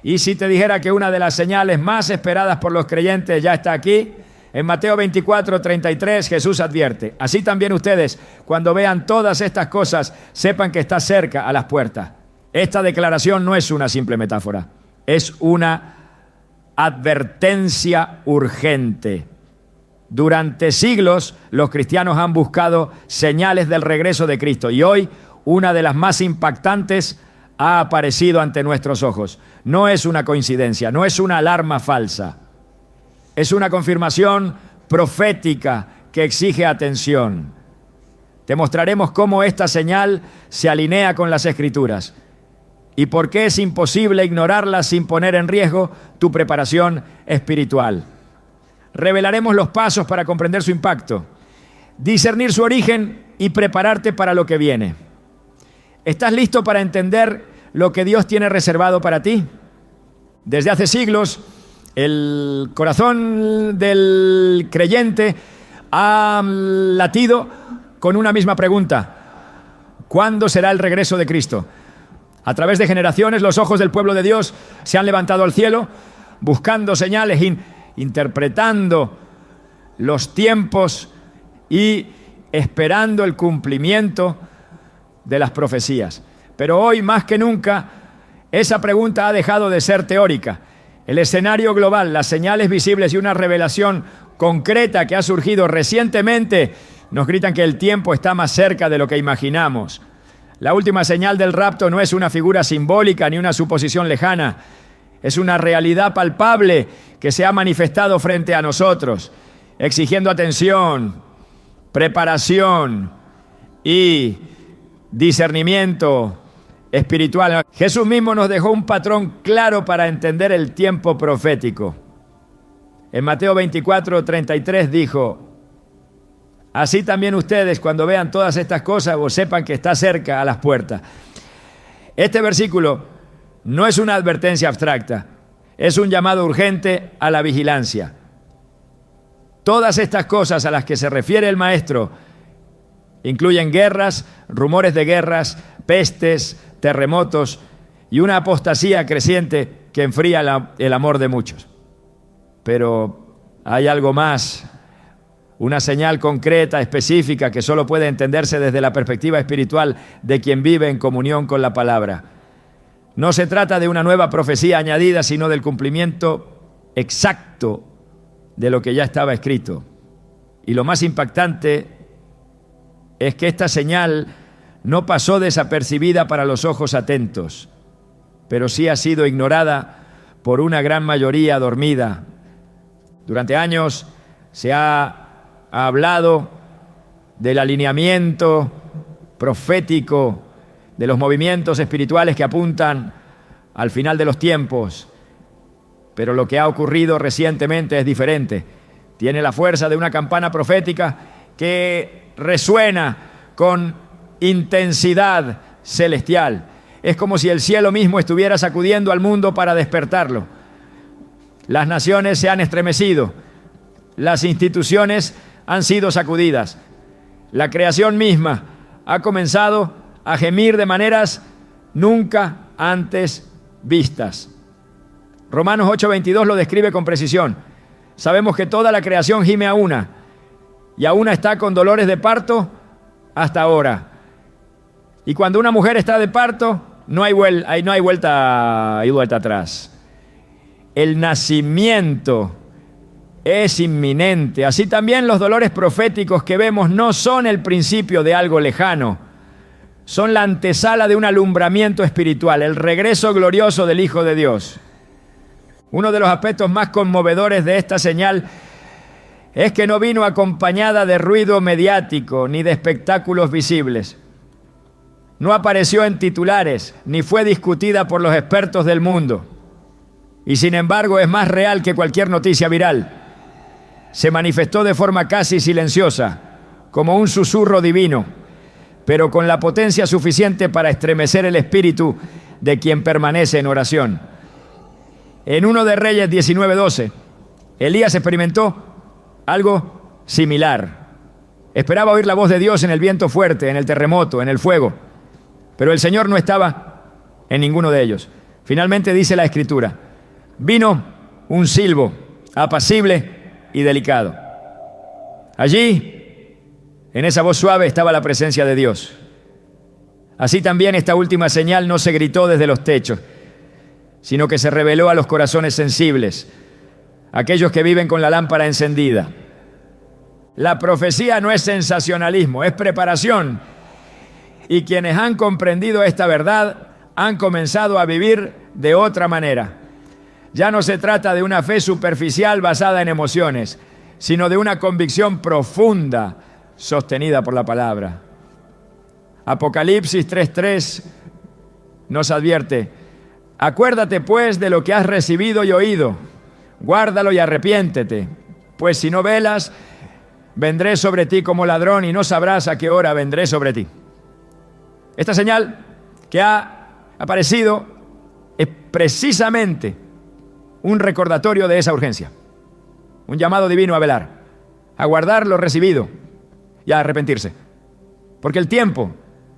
Y si te dijera que una de las señales más esperadas por los creyentes ya está aquí, en Mateo 24:33 Jesús advierte: así también ustedes, cuando vean todas estas cosas, sepan que está cerca a las puertas. Esta declaración no es una simple metáfora, es una advertencia urgente. Durante siglos los cristianos han buscado señales del regreso de Cristo y hoy una de las más impactantes ha aparecido ante nuestros ojos. No es una coincidencia, no es una alarma falsa. Es una confirmación profética que exige atención. Te mostraremos cómo esta señal se alinea con las Escrituras y por qué es imposible ignorarla sin poner en riesgo tu preparación espiritual. Revelaremos los pasos para comprender su impacto, discernir su origen y prepararte para lo que viene. ¿Estás listo para entender lo que Dios tiene reservado para ti? Desde hace siglos, el corazón del creyente ha latido con una misma pregunta: ¿cuándo será el regreso de Cristo? A través de generaciones, los ojos del pueblo de Dios se han levantado al cielo, buscando señales, interpretando los tiempos y esperando el cumplimiento de las profecías. Pero hoy, más que nunca, esa pregunta ha dejado de ser teórica. El escenario global, las señales visibles y una revelación concreta que ha surgido recientemente nos gritan que el tiempo está más cerca de lo que imaginamos. La última señal del rapto no es una figura simbólica ni una suposición lejana. Es una realidad palpable que se ha manifestado frente a nosotros, exigiendo atención, preparación y discernimiento espiritual. Jesús mismo nos dejó un patrón claro para entender el tiempo profético. En Mateo 24:33 dijo: así también ustedes, cuando vean todas estas cosas, vos sepan que está cerca a las puertas. Este versículo no es una advertencia abstracta, es un llamado urgente a la vigilancia. Todas estas cosas a las que se refiere el Maestro incluyen guerras, rumores de guerras, pestes, terremotos y una apostasía creciente que enfría el amor de muchos. Pero hay algo más, una señal concreta, específica, que solo puede entenderse desde la perspectiva espiritual de quien vive en comunión con la palabra. No se trata de una nueva profecía añadida, sino del cumplimiento exacto de lo que ya estaba escrito. Y lo más impactante es que esta señal no pasó desapercibida para los ojos atentos, pero sí ha sido ignorada por una gran mayoría dormida. Durante años se ha hablado del alineamiento profético, de los movimientos espirituales que apuntan al final de los tiempos, pero lo que ha ocurrido recientemente es diferente. Tiene la fuerza de una campana profética que resuena con intensidad celestial. Es como si el cielo mismo estuviera sacudiendo al mundo para despertarlo. Las naciones se han estremecido, las instituciones han sido sacudidas, la creación misma ha comenzado a gemir de maneras nunca antes vistas. Romanos 8:22 lo describe con precisión. Sabemos que toda la creación gime a una, y a una está con dolores de parto hasta ahora. Y cuando una mujer está de parto, no hay vuelta atrás. El nacimiento es inminente. Así también los dolores proféticos que vemos no son el principio de algo lejano. Son la antesala de un alumbramiento espiritual, el regreso glorioso del Hijo de Dios. Uno de los aspectos más conmovedores de esta señal es que no vino acompañada de ruido mediático ni de espectáculos visibles. No apareció en titulares, ni fue discutida por los expertos del mundo. Y sin embargo es más real que cualquier noticia viral. Se manifestó de forma casi silenciosa, como un susurro divino, pero con la potencia suficiente para estremecer el espíritu de quien permanece en oración. En 1 de Reyes 19:12, Elías experimentó algo similar. Esperaba oír la voz de Dios en el viento fuerte, en el terremoto, en el fuego, pero el Señor no estaba en ninguno de ellos. Finalmente dice la Escritura: vino un silbo apacible y delicado. Allí, en esa voz suave, estaba la presencia de Dios. Así también esta última señal no se gritó desde los techos, sino que se reveló a los corazones sensibles, aquellos que viven con la lámpara encendida. La profecía no es sensacionalismo, es preparación. Y quienes han comprendido esta verdad han comenzado a vivir de otra manera. Ya no se trata de una fe superficial basada en emociones, sino de una convicción profunda sostenida por la palabra. Apocalipsis 3:3 nos advierte: acuérdate pues de lo que has recibido y oído, guárdalo y arrepiéntete, pues si no velas, vendré sobre ti como ladrón y no sabrás a qué hora vendré sobre ti. Esta señal que ha aparecido es precisamente un recordatorio de esa urgencia, un llamado divino a velar, a guardar lo recibido y a arrepentirse, porque el tiempo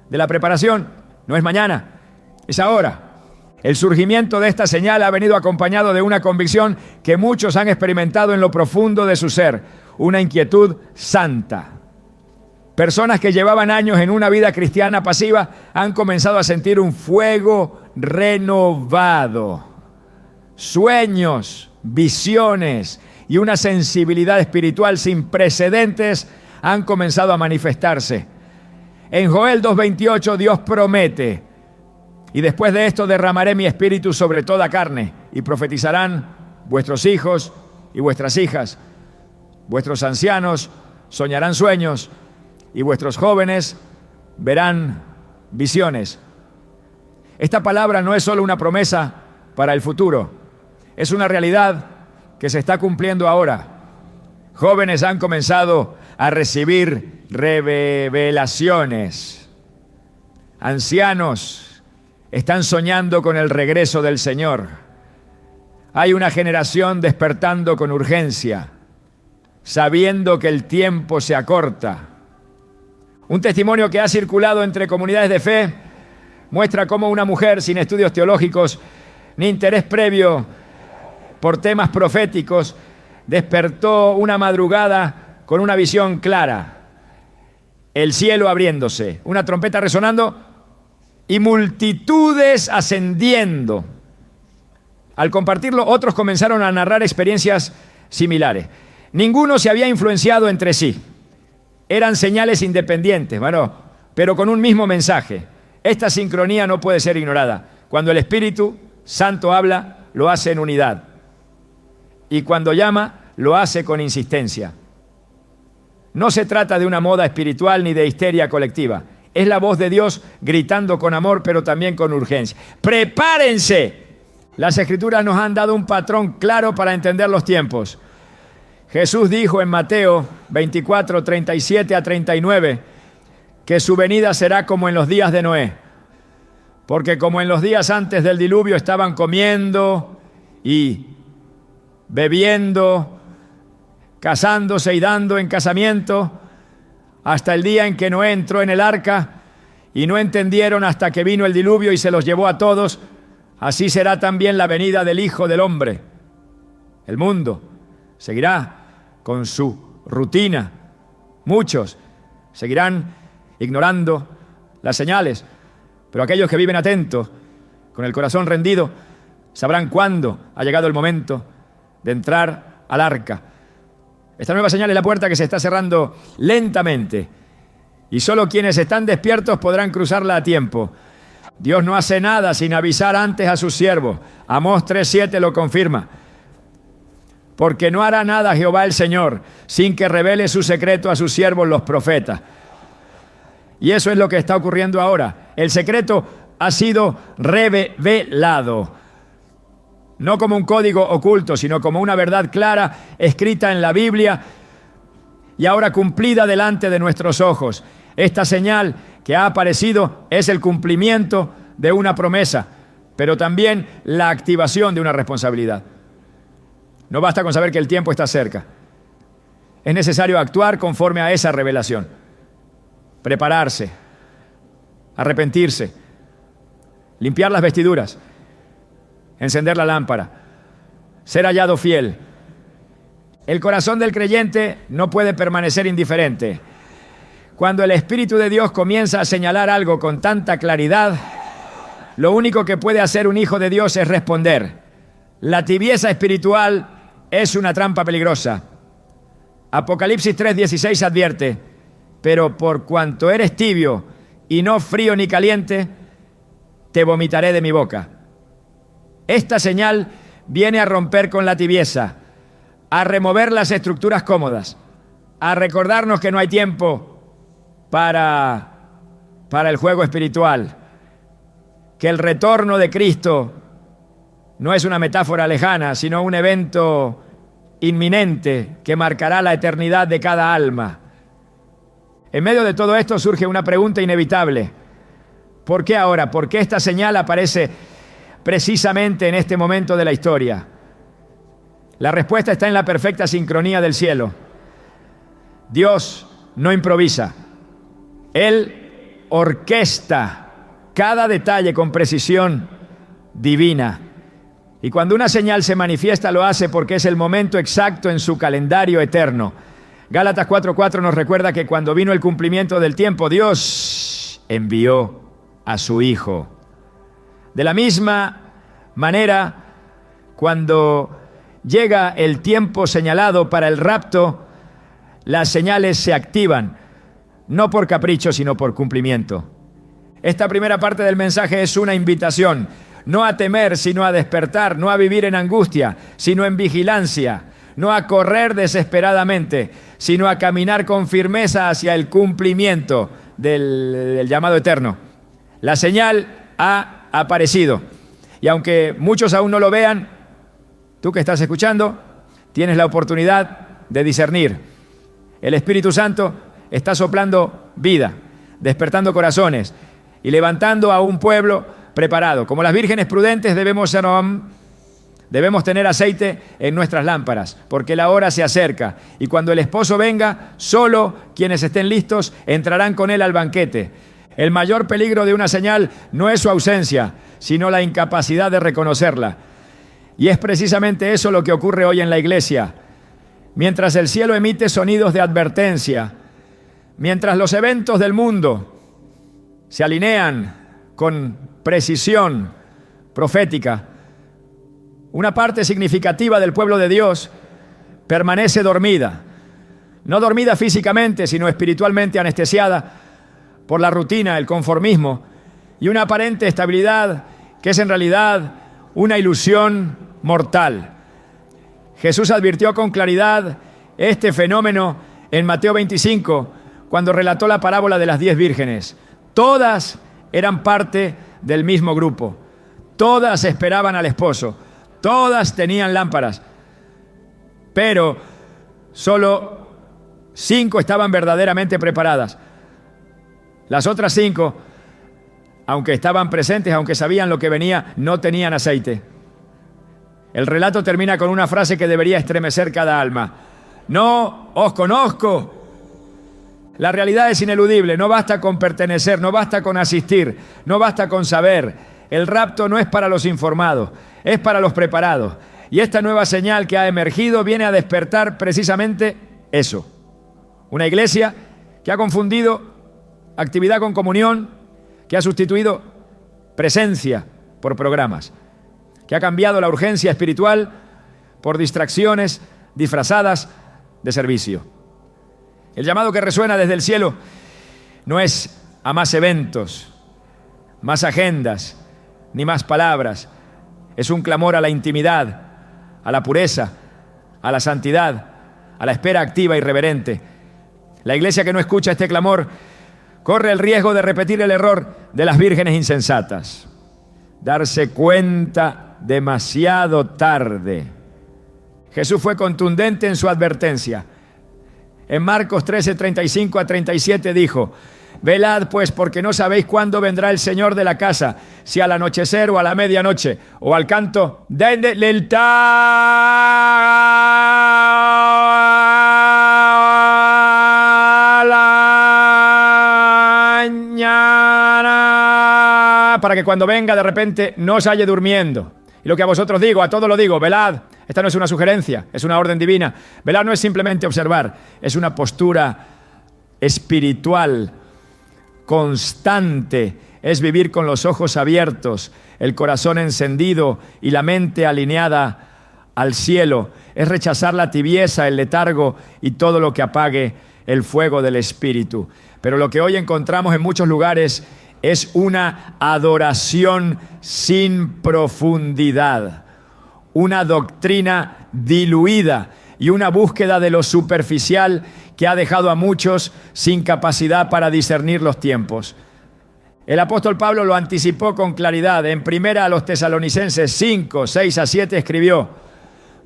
de la preparación no es mañana, es ahora. El surgimiento de esta señal ha venido acompañado de una convicción que muchos han experimentado en lo profundo de su ser, una inquietud santa. Personas que llevaban años en una vida cristiana pasiva han comenzado a sentir un fuego renovado, sueños, visiones y una sensibilidad espiritual sin precedentes han comenzado a manifestarse. En Joel 2:28 Dios promete: y después de esto derramaré mi espíritu sobre toda carne, y profetizarán vuestros hijos y vuestras hijas, vuestros ancianos soñarán sueños, y vuestros jóvenes verán visiones. Esta palabra no es solo una promesa para el futuro, es una realidad que se está cumpliendo ahora. Jóvenes han comenzado a recibir revelaciones. Ancianos están soñando con el regreso del Señor. Hay una generación despertando con urgencia, sabiendo que el tiempo se acorta. Un testimonio que ha circulado entre comunidades de fe muestra cómo una mujer sin estudios teológicos ni interés previo por temas proféticos despertó una madrugada con una visión clara: el cielo abriéndose, una trompeta resonando y multitudes ascendiendo. Al compartirlo, otros comenzaron a narrar experiencias similares. Ninguno se había influenciado entre sí. Eran señales independientes, pero con un mismo mensaje. Esta sincronía no puede ser ignorada. Cuando el Espíritu Santo habla, lo hace en unidad. Y cuando llama, lo hace con insistencia. No se trata de una moda espiritual ni de histeria colectiva. Es la voz de Dios gritando con amor, pero también con urgencia. ¡Prepárense! Las Escrituras nos han dado un patrón claro para entender los tiempos. Jesús dijo en Mateo 24, 37 a 39, que su venida será como en los días de Noé. Porque como en los días antes del diluvio estaban comiendo y bebiendo, casándose y dando en casamiento, hasta el día en que Noé entró en el arca y no entendieron hasta que vino el diluvio y se los llevó a todos, así será también la venida del Hijo del Hombre. El mundo seguirá con su rutina. Muchos seguirán ignorando las señales, pero aquellos que viven atentos, con el corazón rendido, sabrán cuándo ha llegado el momento de entrar al arca. Esta nueva señal es la puerta que se está cerrando lentamente, y solo quienes están despiertos podrán cruzarla a tiempo. Dios no hace nada sin avisar antes a sus siervos. Amós 3:7 lo confirma. Porque no hará nada Jehová el Señor sin que revele su secreto a sus siervos los profetas. Y eso es lo que está ocurriendo ahora. El secreto ha sido revelado. No como un código oculto, sino como una verdad clara, escrita en la Biblia y ahora cumplida delante de nuestros ojos. Esta señal que ha aparecido es el cumplimiento de una promesa, pero también la activación de una responsabilidad. No basta con saber que el tiempo está cerca. Es necesario actuar conforme a esa revelación. Prepararse, arrepentirse, limpiar las vestiduras encender la lámpara, ser hallado fiel. El corazón del creyente no puede permanecer indiferente. Cuando el Espíritu de Dios comienza a señalar algo con tanta claridad, lo único que puede hacer un hijo de Dios es responder. La tibieza espiritual es una trampa peligrosa. Apocalipsis 3:16 advierte: pero por cuanto eres tibio y no frío ni caliente, te vomitaré de mi boca. Esta señal viene a romper con la tibieza, a remover las estructuras cómodas, a recordarnos que no hay tiempo para el juego espiritual, que el retorno de Cristo no es una metáfora lejana, sino un evento inminente que marcará la eternidad de cada alma. En medio de todo esto surge una pregunta inevitable. ¿Por qué ahora? ¿Por qué esta señal aparece precisamente en este momento de la historia? La respuesta está en la perfecta sincronía del cielo. Dios no improvisa. Él orquesta cada detalle con precisión divina. Y cuando una señal se manifiesta, lo hace porque es el momento exacto en su calendario eterno. Gálatas 4:4 nos recuerda que cuando vino el cumplimiento del tiempo, Dios envió a su Hijo. De la misma manera, cuando llega el tiempo señalado para el rapto, las señales se activan, no por capricho, sino por cumplimiento. Esta primera parte del mensaje es una invitación, no a temer, sino a despertar, no a vivir en angustia, sino en vigilancia, no a correr desesperadamente, sino a caminar con firmeza hacia el cumplimiento del llamado eterno. La señal ha aparecido, y aunque muchos aún no lo vean, tú que estás escuchando, tienes la oportunidad de discernir. El Espíritu Santo está soplando vida, despertando corazones y levantando a un pueblo preparado. Como las vírgenes prudentes debemos tener aceite en nuestras lámparas, porque la hora se acerca, y cuando el esposo venga, solo quienes estén listos entrarán con él al banquete. El mayor peligro de una señal no es su ausencia, sino la incapacidad de reconocerla. Y es precisamente eso lo que ocurre hoy en la iglesia. Mientras el cielo emite sonidos de advertencia, mientras los eventos del mundo se alinean con precisión profética, una parte significativa del pueblo de Dios permanece dormida. No dormida físicamente, sino espiritualmente anestesiada por la rutina, el conformismo y una aparente estabilidad que es en realidad una ilusión mortal. Jesús advirtió con claridad este fenómeno en Mateo 25, cuando relató la parábola de las 10 vírgenes. Todas eran parte del mismo grupo. Todas esperaban al esposo. Todas tenían lámparas. Pero solo 5 estaban verdaderamente preparadas. Las otras 5, aunque estaban presentes, aunque sabían lo que venía, no tenían aceite. El relato termina con una frase que debería estremecer cada alma. No os conozco. La realidad es ineludible. No basta con pertenecer, no basta con asistir, no basta con saber. El rapto no es para los informados, es para los preparados. Y esta nueva señal que ha emergido viene a despertar precisamente eso. Una iglesia que ha confundido actividad con comunión, que ha sustituido presencia por programas, que ha cambiado la urgencia espiritual por distracciones disfrazadas de servicio. El llamado que resuena desde el cielo no es a más eventos, más agendas, ni más palabras. Es un clamor a la intimidad, a la pureza, a la santidad, a la espera activa y reverente. La iglesia que no escucha este clamor corre el riesgo de repetir el error de las vírgenes insensatas. Darse cuenta demasiado tarde. Jesús fue contundente en su advertencia. En Marcos 13:35-37 dijo: velad pues, porque no sabéis cuándo vendrá el Señor de la casa, si al anochecer o a la medianoche, o al canto del mañana, para que cuando venga de repente no os halle durmiendo. Y lo que a vosotros digo, a todos lo digo, velad. Esta no es una sugerencia, es una orden divina. Velar no es simplemente observar, es una postura espiritual, constante. Es vivir con los ojos abiertos, el corazón encendido y la mente alineada al cielo. Es rechazar la tibieza, el letargo y todo lo que apague el fuego del Espíritu. Pero lo que hoy encontramos en muchos lugares es una adoración sin profundidad, una doctrina diluida y una búsqueda de lo superficial que ha dejado a muchos sin capacidad para discernir los tiempos. El apóstol Pablo lo anticipó con claridad. En primera a los Tesalonicenses 5, 6 a 7 escribió: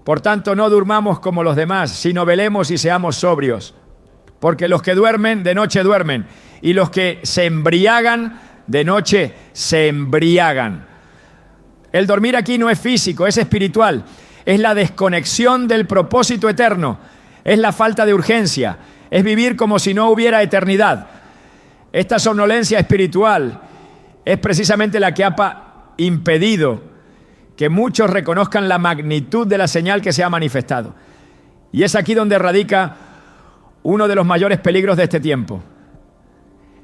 por tanto, no durmamos como los demás, sino velemos y seamos sobrios. Porque los que duermen, de noche duermen, y los que se embriagan, de noche se embriagan. El dormir aquí no es físico, es espiritual. Es la desconexión del propósito eterno. Es la falta de urgencia. Es vivir como si no hubiera eternidad. Esta somnolencia espiritual es precisamente la que ha impedido que muchos reconozcan la magnitud de la señal que se ha manifestado. Y es aquí donde radica uno de los mayores peligros de este tiempo.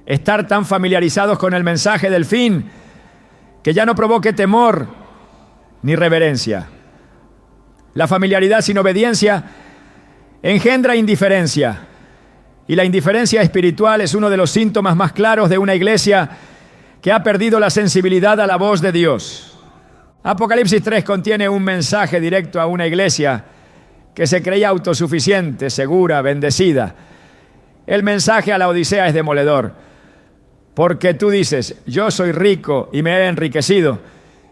Estar tan familiarizados con el mensaje del fin que ya no provoque temor ni reverencia. La familiaridad sin obediencia engendra indiferencia. Y la indiferencia espiritual es uno de los síntomas más claros de una iglesia que ha perdido la sensibilidad a la voz de Dios. Apocalipsis 3 contiene un mensaje directo a una iglesia que se creía autosuficiente, segura, bendecida. El mensaje a la Odisea es demoledor, porque tú dices: yo soy rico y me he enriquecido,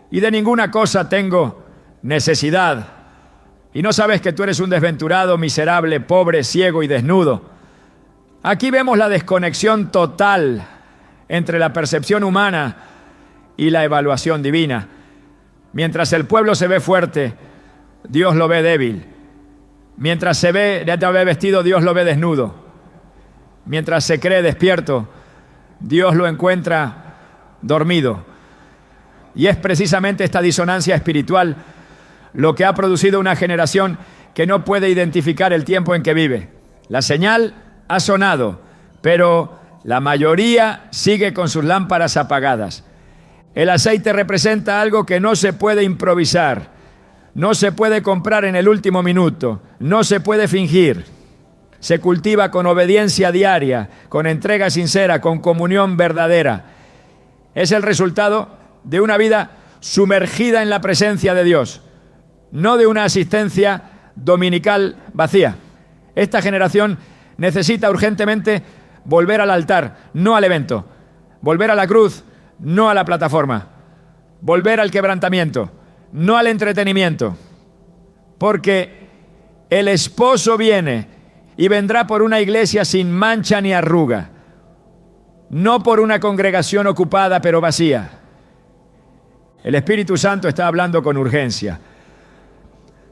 y de ninguna cosa tengo necesidad. Y no sabes que tú eres un desventurado, miserable, pobre, ciego y desnudo. Aquí vemos la desconexión total entre la percepción humana y la evaluación divina. Mientras el pueblo se ve fuerte, Dios lo ve débil. Mientras se ve vestido, Dios lo ve desnudo. Mientras se cree despierto, Dios lo encuentra dormido. Y es precisamente esta disonancia espiritual lo que ha producido una generación que no puede identificar el tiempo en que vive. La señal ha sonado, pero la mayoría sigue con sus lámparas apagadas. El aceite representa algo que no se puede improvisar, no se puede comprar en el último minuto, no se puede fingir. Se cultiva con obediencia diaria, con entrega sincera, con comunión verdadera. Es el resultado de una vida sumergida en la presencia de Dios, no de una asistencia dominical vacía. Esta generación necesita urgentemente volver al altar, no al evento. Volver a la cruz, no a la plataforma. Volver al quebrantamiento, no al entretenimiento. Porque el esposo viene y vendrá por una iglesia sin mancha ni arruga, no por una congregación ocupada pero vacía. El Espíritu Santo está hablando con urgencia.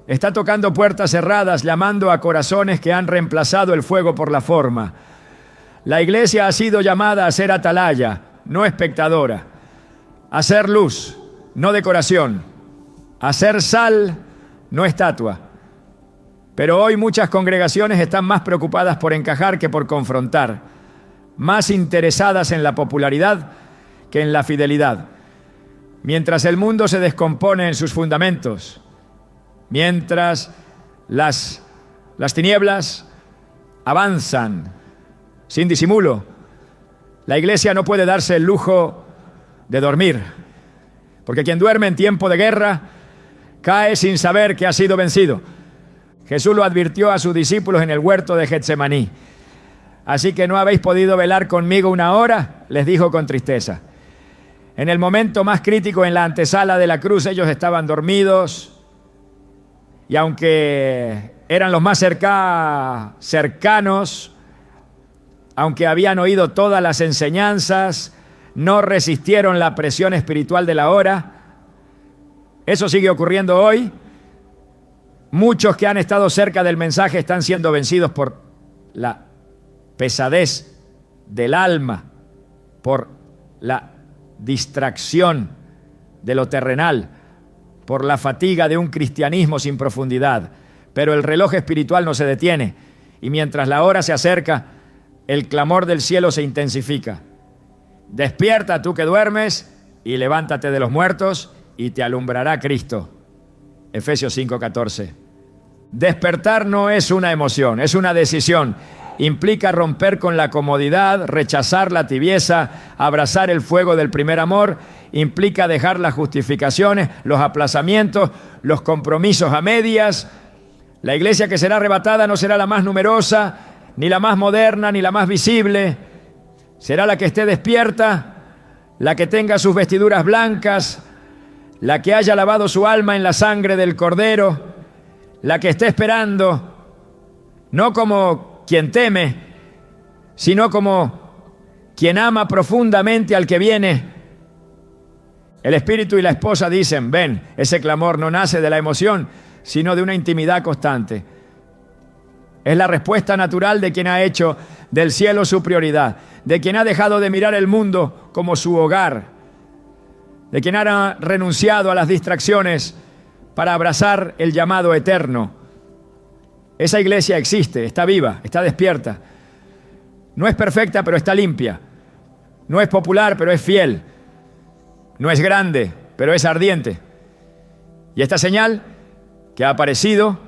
Está tocando puertas cerradas, llamando a corazones que han reemplazado el fuego por la forma. La iglesia ha sido llamada a ser atalaya, no espectadora, a ser luz, no decoración, a ser sal, no estatua. Pero hoy muchas congregaciones están más preocupadas por encajar que por confrontar, más interesadas en la popularidad que en la fidelidad. Mientras el mundo se descompone en sus fundamentos, mientras las tinieblas avanzan sin disimulo, la iglesia no puede darse el lujo de dormir, porque quien duerme en tiempo de guerra cae sin saber que ha sido vencido. Jesús lo advirtió a sus discípulos en el huerto de Getsemaní. Así que no habéis podido velar conmigo una hora, les dijo con tristeza. En el momento más crítico, en la antesala de la cruz, ellos estaban dormidos, y aunque eran los más cercanos, aunque habían oído todas las enseñanzas, no resistieron la presión espiritual de la hora. Eso sigue ocurriendo hoy. Muchos que han estado cerca del mensaje están siendo vencidos por la pesadez del alma, por la distracción de lo terrenal, por la fatiga de un cristianismo sin profundidad. Pero el reloj espiritual no se detiene, y mientras la hora se acerca, el clamor del cielo se intensifica. Despierta tú que duermes, y levántate de los muertos, y te alumbrará Cristo. Efesios 5:14. Despertar no es una emoción, es una decisión. Implica romper con la comodidad, rechazar la tibieza, abrazar el fuego del primer amor. Implica dejar las justificaciones, los aplazamientos, los compromisos a medias. La iglesia que será arrebatada no será la más numerosa, ni la más moderna, ni la más visible. Será la que esté despierta, la que tenga sus vestiduras blancas, la que haya lavado su alma en la sangre del Cordero, la que esté esperando, no como quien teme, sino como quien ama profundamente al que viene. El espíritu y la esposa dicen, ven, ese clamor no nace de la emoción, sino de una intimidad constante. Es la respuesta natural de quien ha hecho del cielo su prioridad, de quien ha dejado de mirar el mundo como su hogar, de quien ha renunciado a las distracciones para abrazar el llamado eterno. Esa iglesia existe, está viva, está despierta. No es perfecta, pero está limpia. No es popular, pero es fiel. No es grande, pero es ardiente. Y esta señal que ha aparecido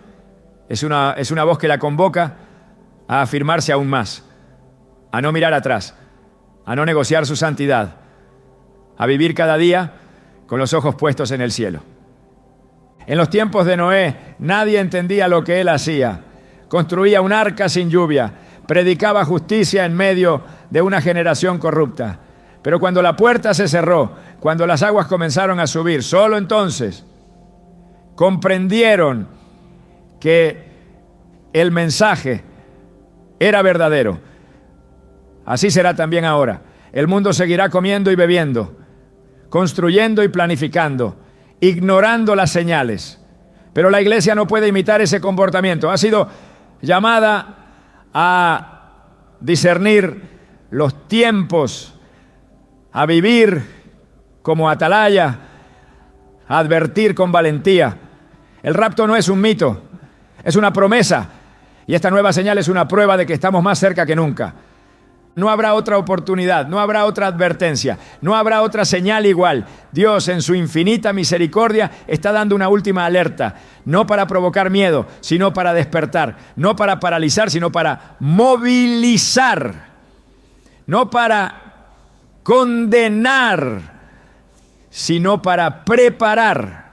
es una voz que la convoca a afirmarse aún más, a no mirar atrás, a no negociar su santidad, a vivir cada día con los ojos puestos en el cielo. En los tiempos de Noé, nadie entendía lo que él hacía. Construía un arca sin lluvia, predicaba justicia en medio de una generación corrupta. Pero cuando la puerta se cerró, cuando las aguas comenzaron a subir, solo entonces comprendieron que el mensaje era verdadero. Así será también ahora. El mundo seguirá comiendo y bebiendo, construyendo y planificando, ignorando las señales. Pero la iglesia no puede imitar ese comportamiento. Ha sido llamada a discernir los tiempos, a vivir como atalaya, a advertir con valentía. El rapto no es un mito, es una promesa. Y esta nueva señal es una prueba de que estamos más cerca que nunca. No habrá otra oportunidad, no habrá otra advertencia, no habrá otra señal igual. Dios, en su infinita misericordia, está dando una última alerta, no para provocar miedo, sino para despertar, no para paralizar, sino para movilizar, no para condenar, sino para preparar.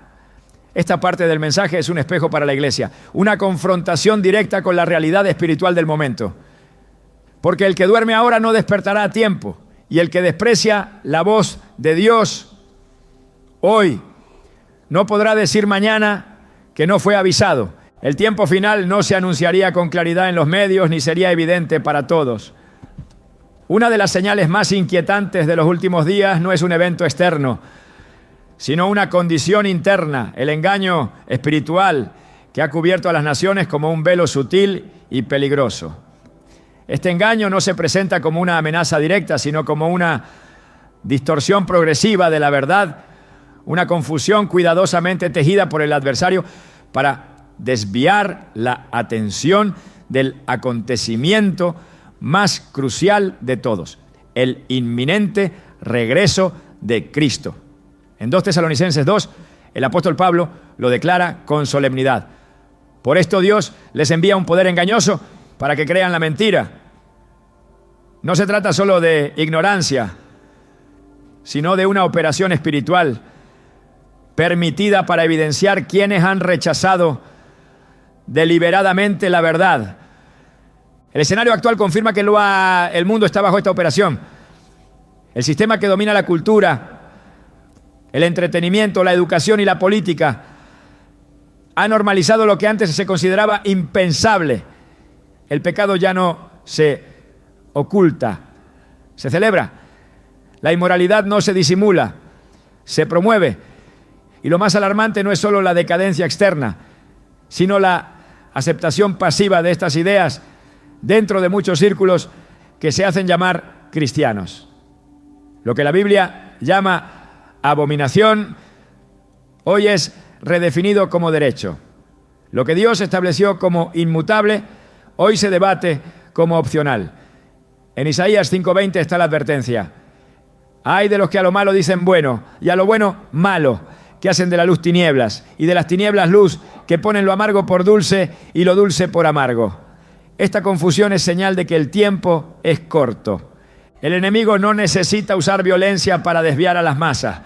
Esta parte del mensaje es un espejo para la iglesia, una confrontación directa con la realidad espiritual del momento. Porque el que duerme ahora no despertará a tiempo, y el que desprecia la voz de Dios hoy no podrá decir mañana que no fue avisado. El tiempo final no se anunciaría con claridad en los medios ni sería evidente para todos. Una de las señales más inquietantes de los últimos días no es un evento externo, sino una condición interna, el engaño espiritual que ha cubierto a las naciones como un velo sutil y peligroso. Este engaño no se presenta como una amenaza directa, sino como una distorsión progresiva de la verdad, una confusión cuidadosamente tejida por el adversario para desviar la atención del acontecimiento más crucial de todos, el inminente regreso de Cristo. En 2 Tesalonicenses 2, el apóstol Pablo lo declara con solemnidad. Por esto Dios les envía un poder engañoso para que crean la mentira. No se trata solo de ignorancia, sino de una operación espiritual permitida para evidenciar quienes han rechazado deliberadamente la verdad. El escenario actual confirma que el mundo está bajo esta operación. El sistema que domina la cultura, el entretenimiento, la educación y la política ha normalizado lo que antes se consideraba impensable. El pecado ya no se oculta, se celebra. La inmoralidad no se disimula, se promueve. Y lo más alarmante no es solo la decadencia externa, sino la aceptación pasiva de estas ideas dentro de muchos círculos que se hacen llamar cristianos. Lo que la Biblia llama abominación, hoy es redefinido como derecho. Lo que Dios estableció como inmutable, hoy se debate como opcional. En Isaías 5:20 está la advertencia. Ay de los que a lo malo dicen bueno, y a lo bueno malo, que hacen de la luz tinieblas, y de las tinieblas luz, que ponen lo amargo por dulce y lo dulce por amargo. Esta confusión es señal de que el tiempo es corto. El enemigo no necesita usar violencia para desviar a las masas.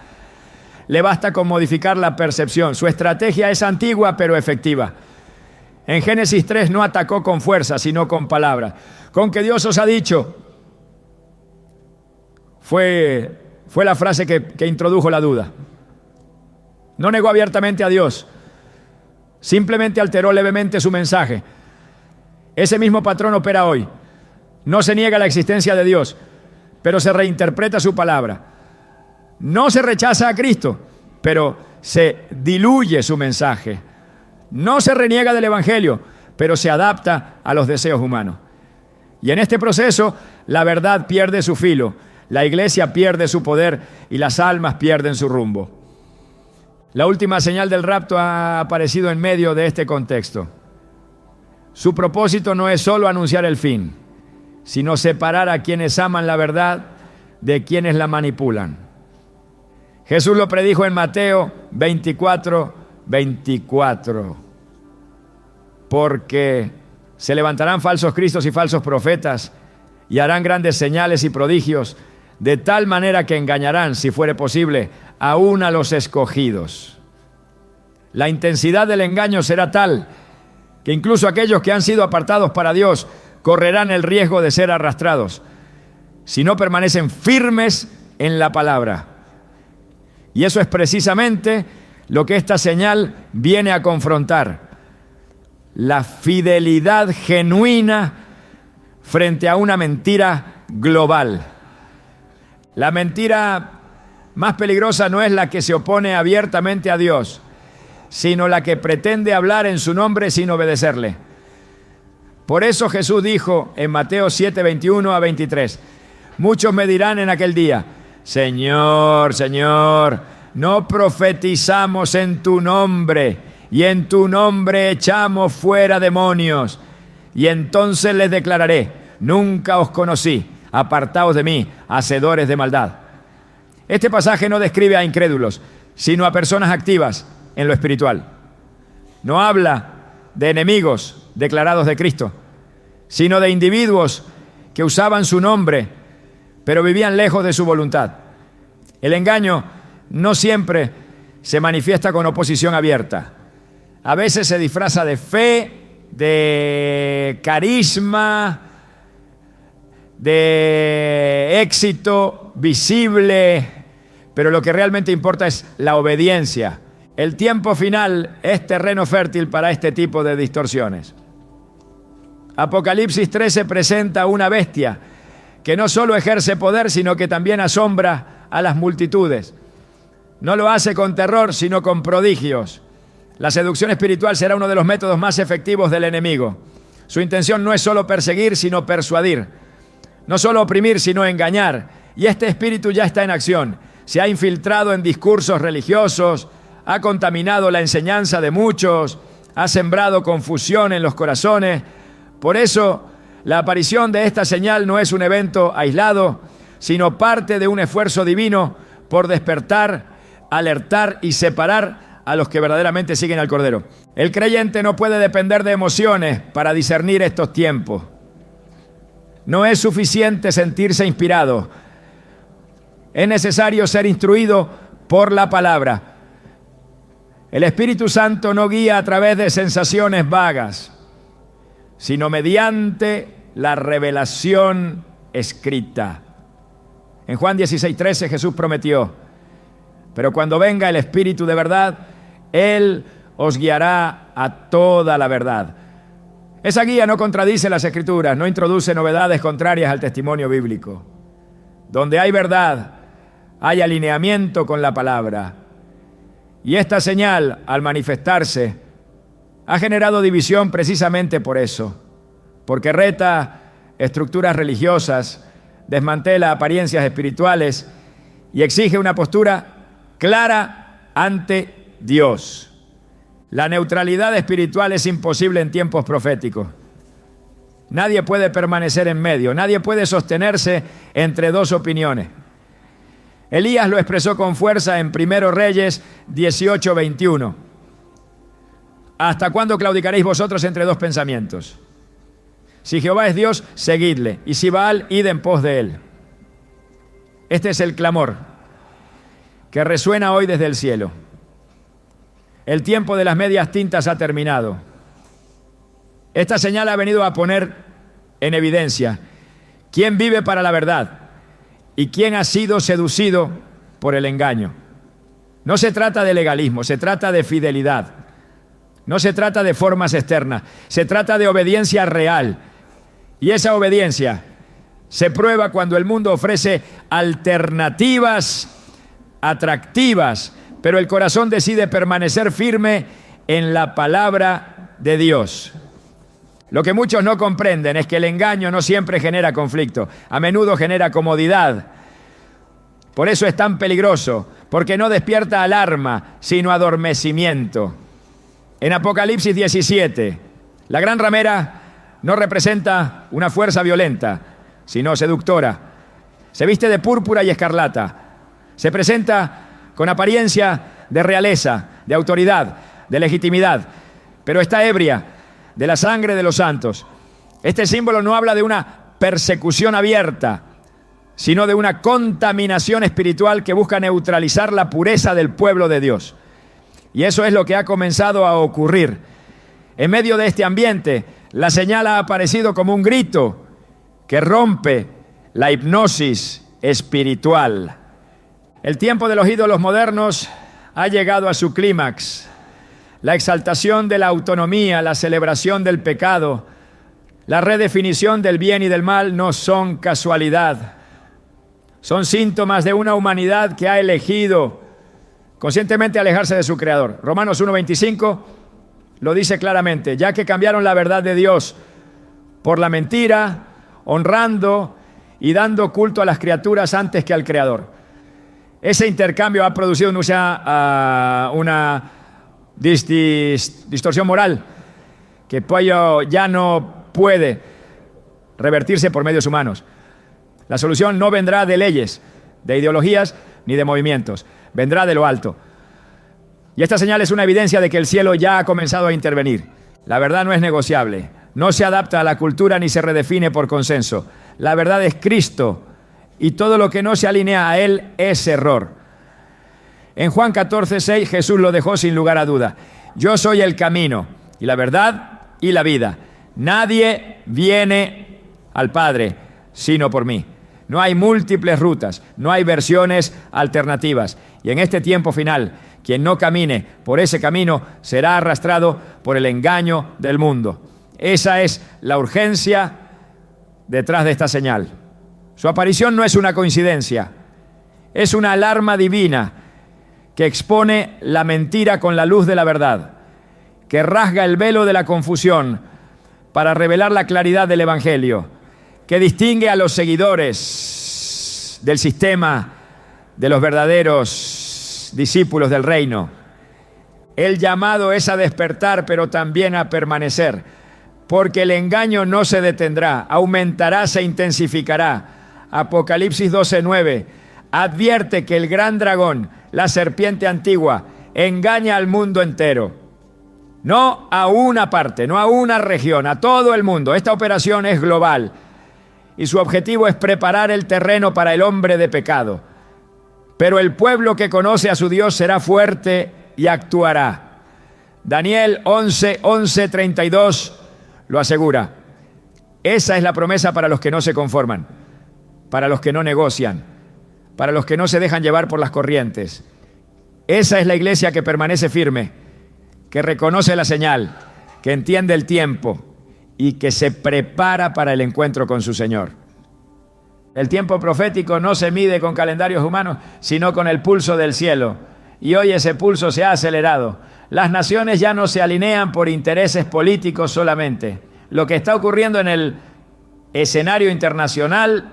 Le basta con modificar la percepción. Su estrategia es antigua pero efectiva. En Génesis 3 no atacó con fuerza, sino con palabras. Con que Dios os ha dicho, fue la frase que introdujo la duda. No negó abiertamente a Dios, simplemente alteró levemente su mensaje. Ese mismo patrón opera hoy. No se niega la existencia de Dios, pero se reinterpreta su palabra. No se rechaza a Cristo, pero se diluye su mensaje. No se reniega del Evangelio, pero se adapta a los deseos humanos. Y en este proceso, la verdad pierde su filo, la iglesia pierde su poder y las almas pierden su rumbo. La última señal del rapto ha aparecido en medio de este contexto. Su propósito no es solo anunciar el fin, sino separar a quienes aman la verdad de quienes la manipulan. Jesús lo predijo en Mateo 24:24. Porque se levantarán falsos cristos y falsos profetas y harán grandes señales y prodigios, de tal manera que engañarán, si fuere posible, aún a los escogidos. La intensidad del engaño será tal que incluso aquellos que han sido apartados para Dios correrán el riesgo de ser arrastrados si no permanecen firmes en la palabra. Y eso es precisamente lo que esta señal viene a confrontar: la fidelidad genuina frente a una mentira global. La mentira más peligrosa no es la que se opone abiertamente a Dios, sino la que pretende hablar en su nombre sin obedecerle. Por eso Jesús dijo en Mateo 7:21-23, muchos me dirán en aquel día, Señor, Señor, ¿no profetizamos en tu nombre y en tu nombre echamos fuera demonios? Y entonces les declararé, nunca os conocí, apartaos de mí, hacedores de maldad. Este pasaje no describe a incrédulos, sino a personas activas en lo espiritual. No habla de enemigos declarados de Cristo, sino de individuos que usaban su nombre, pero vivían lejos de su voluntad. El engaño no siempre se manifiesta con oposición abierta. A veces se disfraza de fe, de carisma, de éxito visible, pero lo que realmente importa es la obediencia. El tiempo final es terreno fértil para este tipo de distorsiones. Apocalipsis 13 presenta una bestia que no solo ejerce poder, sino que también asombra a las multitudes. No lo hace con terror, sino con prodigios. La seducción espiritual será uno de los métodos más efectivos del enemigo. Su intención no es solo perseguir, sino persuadir. No solo oprimir, sino engañar. Y este espíritu ya está en acción. Se ha infiltrado en discursos religiosos, ha contaminado la enseñanza de muchos, ha sembrado confusión en los corazones. Por eso, la aparición de esta señal no es un evento aislado, sino parte de un esfuerzo divino por despertar, alertar y separar a los que verdaderamente siguen al Cordero. El creyente no puede depender de emociones para discernir estos tiempos. No es suficiente sentirse inspirado. Es necesario ser instruido por la palabra. El Espíritu Santo no guía a través de sensaciones vagas, sino mediante la revelación escrita. En Juan 16:13 Jesús prometió, pero cuando venga el Espíritu de verdad, Él os guiará a toda la verdad. Esa guía no contradice las Escrituras, no introduce novedades contrarias al testimonio bíblico. Donde hay verdad, hay alineamiento con la palabra. Y esta señal, al manifestarse, ha generado división precisamente por eso, porque reta estructuras religiosas, desmantela apariencias espirituales y exige una postura clara ante Dios. La neutralidad espiritual es imposible en tiempos proféticos. Nadie puede permanecer en medio, nadie puede sostenerse entre dos opiniones. Elías lo expresó con fuerza en 1 Reyes 18:21. ¿Hasta cuándo claudicaréis vosotros entre dos pensamientos? Si Jehová es Dios, seguidle, y si Baal, id en pos de él. Este es el clamor que resuena hoy desde el cielo. El tiempo de las medias tintas ha terminado. Esta señal ha venido a poner en evidencia quién vive para la verdad y quién ha sido seducido por el engaño. No se trata de legalismo, se trata de fidelidad. No se trata de formas externas, se trata de obediencia real. Y esa obediencia se prueba cuando el mundo ofrece alternativas atractivas, pero el corazón decide permanecer firme en la palabra de Dios. Lo que muchos no comprenden es que el engaño no siempre genera conflicto, a menudo genera comodidad. Por eso es tan peligroso, porque no despierta alarma, sino adormecimiento. En Apocalipsis 17, la gran ramera no representa una fuerza violenta, sino seductora. Se viste de púrpura y escarlata. Se presenta con apariencia de realeza, de autoridad, de legitimidad, pero está ebria de la sangre de los santos. Este símbolo no habla de una persecución abierta, sino de una contaminación espiritual que busca neutralizar la pureza del pueblo de Dios. Y eso es lo que ha comenzado a ocurrir. En medio de este ambiente, la señal ha aparecido como un grito que rompe la hipnosis espiritual. El tiempo de los ídolos modernos ha llegado a su clímax. La exaltación de la autonomía, la celebración del pecado, la redefinición del bien y del mal no son casualidad. Son síntomas de una humanidad que ha elegido conscientemente alejarse de su Creador. Romanos 1:25 lo dice claramente, ya que cambiaron la verdad de Dios por la mentira, honrando y dando culto a las criaturas antes que al Creador. Ese intercambio ha producido una distorsión moral que ya no puede revertirse por medios humanos. La solución no vendrá de leyes, de ideologías ni de movimientos, vendrá de lo alto. Y esta señal es una evidencia de que el cielo ya ha comenzado a intervenir. La verdad no es negociable, no se adapta a la cultura ni se redefine por consenso. La verdad es Cristo y todo lo que no se alinea a Él es error. En Juan 14:6 Jesús lo dejó sin lugar a duda. Yo soy el camino y la verdad y la vida. Nadie viene al Padre sino por mí. No hay múltiples rutas, no hay versiones alternativas. Y en este tiempo final, quien no camine por ese camino será arrastrado por el engaño del mundo. Esa es la urgencia detrás de esta señal. Su aparición no es una coincidencia, es una alarma divina que expone la mentira con la luz de la verdad, que rasga el velo de la confusión para revelar la claridad del Evangelio, que distingue a los seguidores del sistema de los verdaderos discípulos del reino. El llamado es a despertar, pero también a permanecer, porque el engaño no se detendrá, aumentará, se intensificará. Apocalipsis 12:9 advierte que el gran dragón, la serpiente antigua, engaña al mundo entero. No a una parte, no a una región, a todo el mundo. Esta operación es global y su objetivo es preparar el terreno para el hombre de pecado. Pero el pueblo que conoce a su Dios será fuerte y actuará. Daniel 11:32 lo asegura. Esa es la promesa para los que no se conforman, para los que no negocian, para los que no se dejan llevar por las corrientes. Esa es la iglesia que permanece firme, que reconoce la señal, que entiende el tiempo y que se prepara para el encuentro con su Señor. El tiempo profético no se mide con calendarios humanos, sino con el pulso del cielo. Y hoy ese pulso se ha acelerado. Las naciones ya no se alinean por intereses políticos solamente. Lo que está ocurriendo en el escenario internacional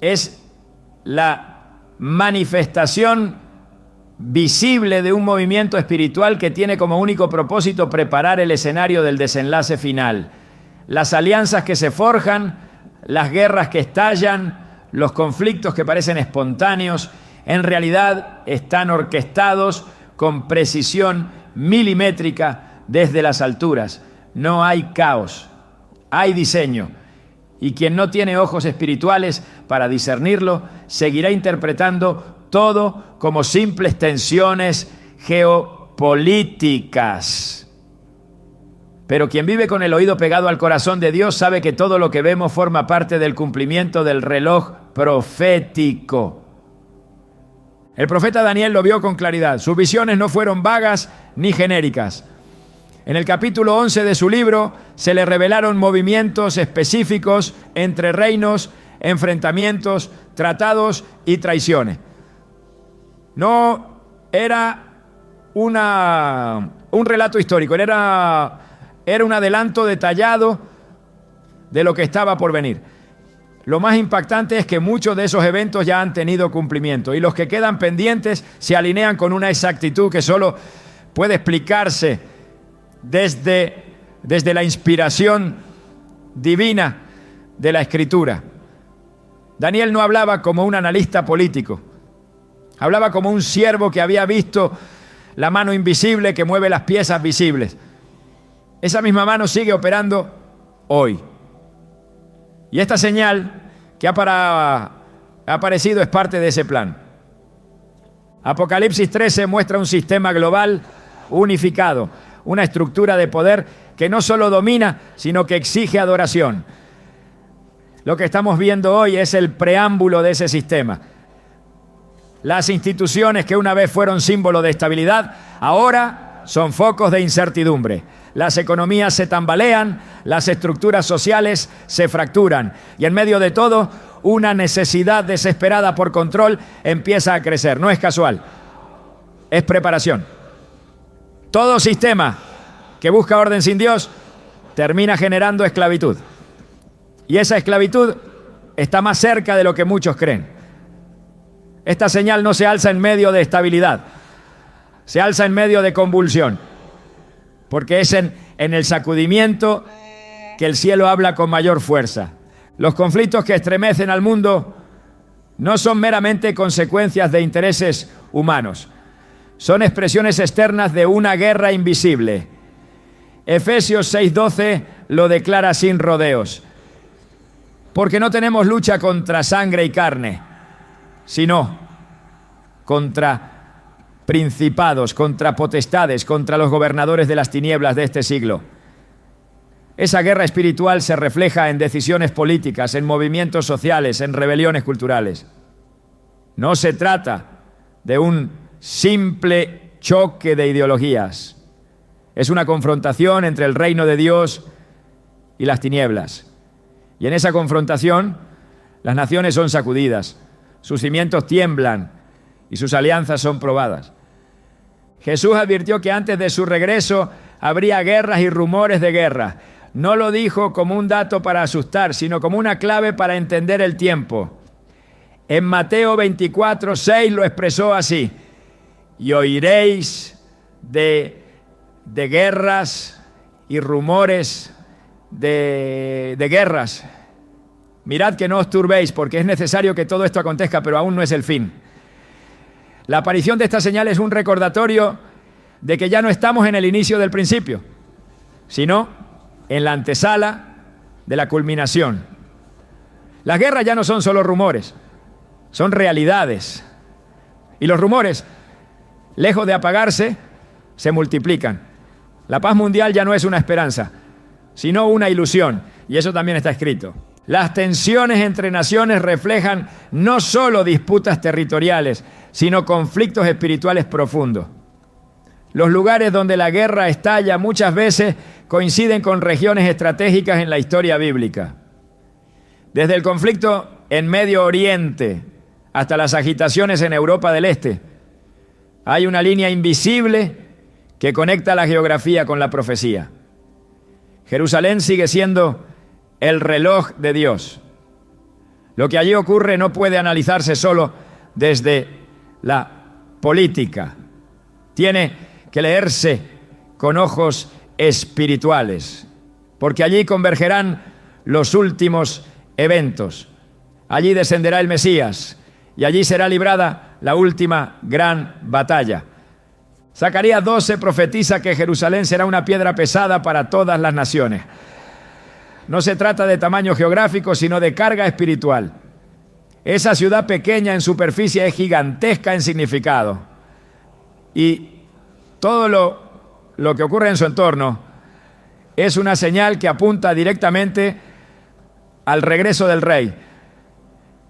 es la manifestación visible de un movimiento espiritual que tiene como único propósito preparar el escenario del desenlace final. Las alianzas que se forjan, las guerras que estallan, los conflictos que parecen espontáneos, en realidad están orquestados con precisión milimétrica desde las alturas. No hay caos, hay diseño. Y quien no tiene ojos espirituales para discernirlo, seguirá interpretando todo como simples tensiones geopolíticas. Pero quien vive con el oído pegado al corazón de Dios sabe que todo lo que vemos forma parte del cumplimiento del reloj profético. El profeta Daniel lo vio con claridad. Sus visiones no fueron vagas ni genéricas. En el capítulo 11 de su libro se le revelaron movimientos específicos entre reinos, enfrentamientos, tratados y traiciones. No era un relato histórico, era un adelanto detallado de lo que estaba por venir. Lo más impactante es que muchos de esos eventos ya han tenido cumplimiento y los que quedan pendientes se alinean con una exactitud que solo puede explicarse desde la inspiración divina de la Escritura. Daniel no hablaba como un analista político, hablaba como un siervo que había visto la mano invisible que mueve las piezas visibles. Esa misma mano sigue operando hoy. Y esta señal que ha aparecido es parte de ese plan. Apocalipsis 13 muestra un sistema global unificado, una estructura de poder que no solo domina, sino que exige adoración. Lo que estamos viendo hoy es el preámbulo de ese sistema. Las instituciones que una vez fueron símbolo de estabilidad, ahora son focos de incertidumbre. Las economías se tambalean, las estructuras sociales se fracturan y en medio de todo, una necesidad desesperada por control empieza a crecer. No es casual, es preparación. Todo sistema que busca orden sin Dios termina generando esclavitud. Y esa esclavitud está más cerca de lo que muchos creen. Esta señal no se alza en medio de estabilidad, se alza en medio de convulsión, porque es en el sacudimiento que el cielo habla con mayor fuerza. Los conflictos que estremecen al mundo no son meramente consecuencias de intereses humanos, son expresiones externas de una guerra invisible. Efesios 6:12 lo declara sin rodeos. Porque no tenemos lucha contra sangre y carne, sino contra principados, contra potestades, contra los gobernadores de las tinieblas de este siglo. Esa guerra espiritual se refleja en decisiones políticas, en movimientos sociales, en rebeliones culturales. No se trata de un simple choque de ideologías. Es una confrontación entre el reino de Dios y las tinieblas. Y en esa confrontación, las naciones son sacudidas, sus cimientos tiemblan y sus alianzas son probadas. Jesús advirtió que antes de su regreso habría guerras y rumores de guerra. No lo dijo como un dato para asustar, sino como una clave para entender el tiempo. En Mateo 24:6 lo expresó así: y oiréis de guerras y rumores de guerras. Mirad que no os turbéis, porque es necesario que todo esto acontezca, pero aún no es el fin. La aparición de esta señal es un recordatorio de que ya no estamos en el inicio del principio, sino en la antesala de la culminación. Las guerras ya no son solo rumores, son realidades. Y los rumores, lejos de apagarse, se multiplican. La paz mundial ya no es una esperanza, sino una ilusión, y eso también está escrito. Las tensiones entre naciones reflejan no solo disputas territoriales, sino conflictos espirituales profundos. Los lugares donde la guerra estalla muchas veces coinciden con regiones estratégicas en la historia bíblica. Desde el conflicto en Medio Oriente hasta las agitaciones en Europa del Este, hay una línea invisible que conecta la geografía con la profecía. Jerusalén sigue siendo el reloj de Dios. Lo que allí ocurre no puede analizarse solo desde la política. Tiene que leerse con ojos espirituales, porque allí convergerán los últimos eventos. Allí descenderá el Mesías y allí será librada la última gran batalla. Zacarías 12 profetiza que Jerusalén será una piedra pesada para todas las naciones. No se trata de tamaño geográfico, sino de carga espiritual. Esa ciudad pequeña en superficie es gigantesca en significado. Y todo lo que ocurre en su entorno es una señal que apunta directamente al regreso del rey.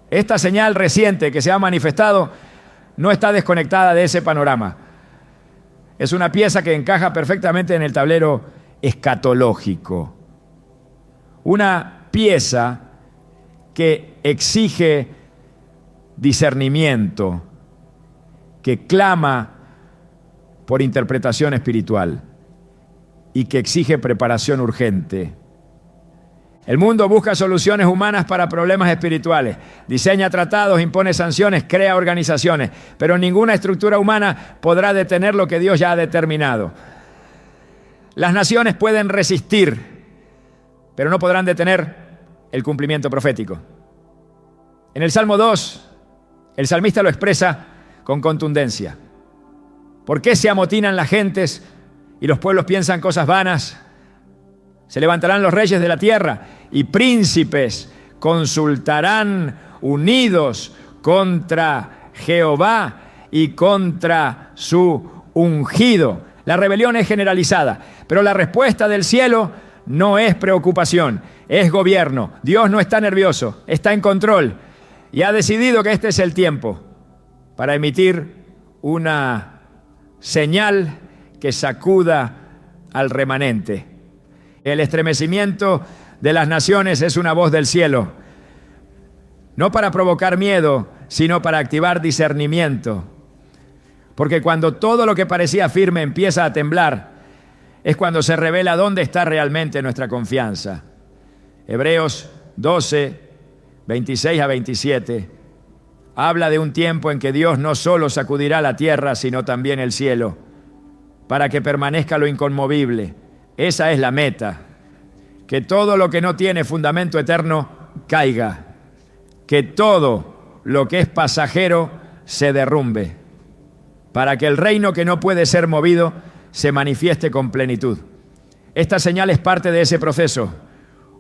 Esta señal reciente que se ha manifestado no está desconectada de ese panorama. Es una pieza que encaja perfectamente en el tablero escatológico. Una pieza que exige discernimiento, que clama por interpretación espiritual y que exige preparación urgente. El mundo busca soluciones humanas para problemas espirituales, diseña tratados, impone sanciones, crea organizaciones, pero ninguna estructura humana podrá detener lo que Dios ya ha determinado. Las naciones pueden resistir, pero no podrán detener el cumplimiento profético. En el Salmo 2, el salmista lo expresa con contundencia. ¿Por qué se amotinan las gentes y los pueblos piensan cosas vanas? Se levantarán los reyes de la tierra y príncipes consultarán unidos contra Jehová y contra su ungido. La rebelión es generalizada, pero la respuesta del cielo no es preocupación, es gobierno. Dios no está nervioso, está en control y ha decidido que este es el tiempo para emitir una señal que sacuda al remanente. El estremecimiento de las naciones es una voz del cielo, no para provocar miedo, sino para activar discernimiento. Porque cuando todo lo que parecía firme empieza a temblar, es cuando se revela dónde está realmente nuestra confianza. Hebreos 12, 26 a 27, habla de un tiempo en que Dios no solo sacudirá la tierra, sino también el cielo, para que permanezca lo inconmovible. Esa es la meta, que todo lo que no tiene fundamento eterno caiga, que todo lo que es pasajero se derrumbe, para que el reino que no puede ser movido se manifieste con plenitud. Esta señal es parte de ese proceso,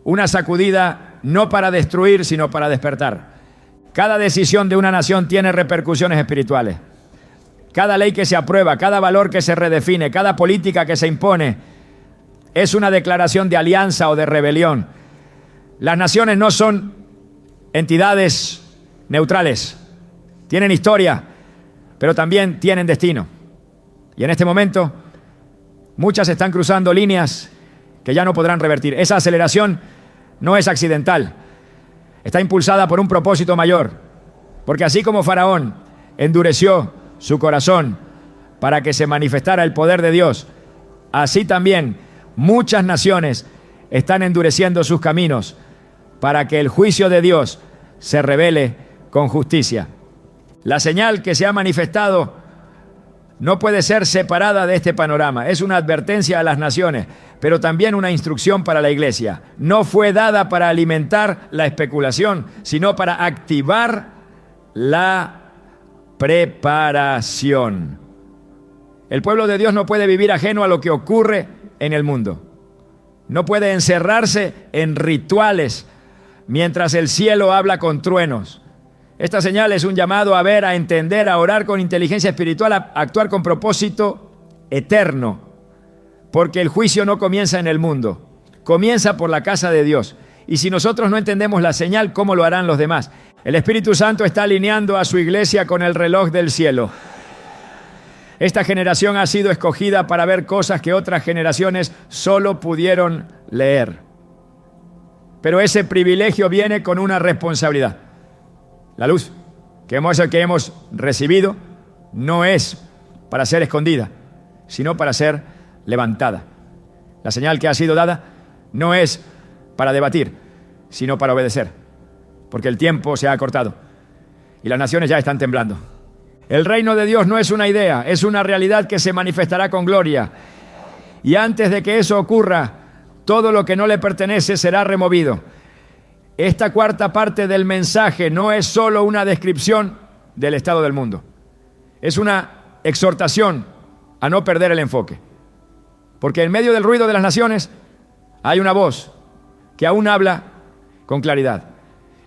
una sacudida no para destruir, sino para despertar. Cada decisión de una nación tiene repercusiones espirituales. Cada ley que se aprueba, cada valor que se redefine, cada política que se impone, es una declaración de alianza o de rebelión. Las naciones no son entidades neutrales. Tienen historia, pero también tienen destino. Y en este momento, muchas están cruzando líneas que ya no podrán revertir. Esa aceleración no es accidental. Está impulsada por un propósito mayor. Porque así como Faraón endureció su corazón para que se manifestara el poder de Dios, así también muchas naciones están endureciendo sus caminos para que el juicio de Dios se revele con justicia. La señal que se ha manifestado no puede ser separada de este panorama. Es una advertencia a las naciones, pero también una instrucción para la iglesia. No fue dada para alimentar la especulación, sino para activar la preparación. El pueblo de Dios no puede vivir ajeno a lo que ocurre en el mundo. No puede encerrarse en rituales mientras el cielo habla con truenos. Esta señal es un llamado a ver, a entender, a orar con inteligencia espiritual, a actuar con propósito eterno. Porque el juicio no comienza en el mundo, comienza por la casa de Dios. Y si nosotros no entendemos la señal, ¿cómo lo harán los demás? El Espíritu Santo está alineando a su iglesia con el reloj del cielo. Esta generación ha sido escogida para ver cosas que otras generaciones solo pudieron leer. Pero ese privilegio viene con una responsabilidad. La luz que hemos recibido no es para ser escondida, sino para ser levantada. La señal que ha sido dada no es para debatir, sino para obedecer, porque el tiempo se ha acortado y las naciones ya están temblando. El reino de Dios no es una idea, es una realidad que se manifestará con gloria. Y antes de que eso ocurra, todo lo que no le pertenece será removido. Esta cuarta parte del mensaje no es solo una descripción del estado del mundo. Es una exhortación a no perder el enfoque. Porque en medio del ruido de las naciones hay una voz que aún habla con claridad.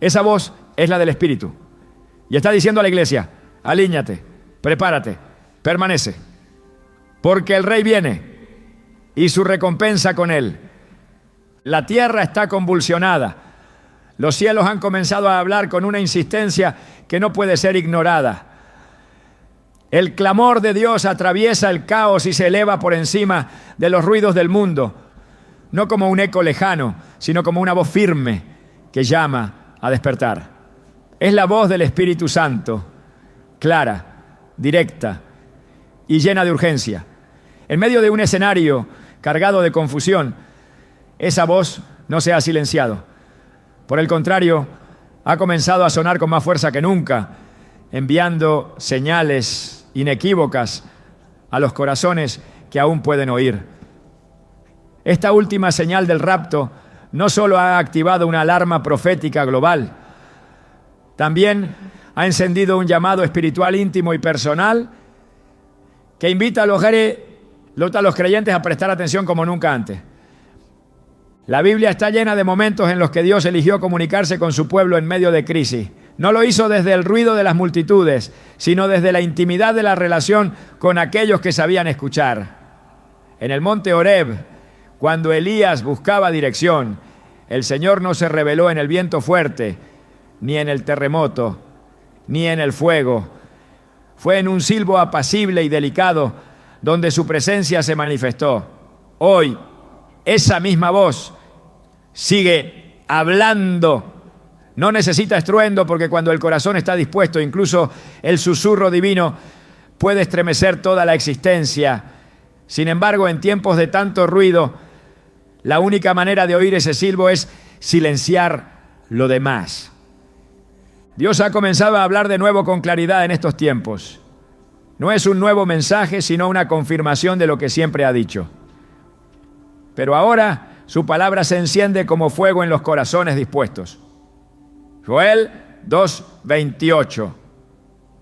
Esa voz es la del Espíritu. Y está diciendo a la iglesia: alíñate, prepárate, permanece. Porque el Rey viene y su recompensa con él. La tierra está convulsionada. Los cielos han comenzado a hablar con una insistencia que no puede ser ignorada. El clamor de Dios atraviesa el caos y se eleva por encima de los ruidos del mundo, no como un eco lejano, sino como una voz firme que llama a despertar. Es la voz del Espíritu Santo, clara, directa y llena de urgencia. En medio de un escenario cargado de confusión, esa voz no se ha silenciado. Por el contrario, ha comenzado a sonar con más fuerza que nunca, enviando señales inequívocas a los corazones que aún pueden oír. Esta última señal del rapto no solo ha activado una alarma profética global, también ha encendido un llamado espiritual íntimo y personal que invita a los creyentes a prestar atención como nunca antes. La Biblia está llena de momentos en los que Dios eligió comunicarse con su pueblo en medio de crisis. No lo hizo desde el ruido de las multitudes, sino desde la intimidad de la relación con aquellos que sabían escuchar. En el monte Horeb, cuando Elías buscaba dirección, el Señor no se reveló en el viento fuerte, ni en el terremoto, ni en el fuego. Fue en un silbo apacible y delicado donde su presencia se manifestó. Hoy, esa misma voz sigue hablando. No necesita estruendo, porque cuando el corazón está dispuesto, incluso el susurro divino puede estremecer toda la existencia. Sin embargo, en tiempos de tanto ruido, la única manera de oír ese silbo es silenciar lo demás. Dios ha comenzado a hablar de nuevo con claridad en estos tiempos. No es un nuevo mensaje, sino una confirmación de lo que siempre ha dicho. Pero ahora su palabra se enciende como fuego en los corazones dispuestos. Joel 2:28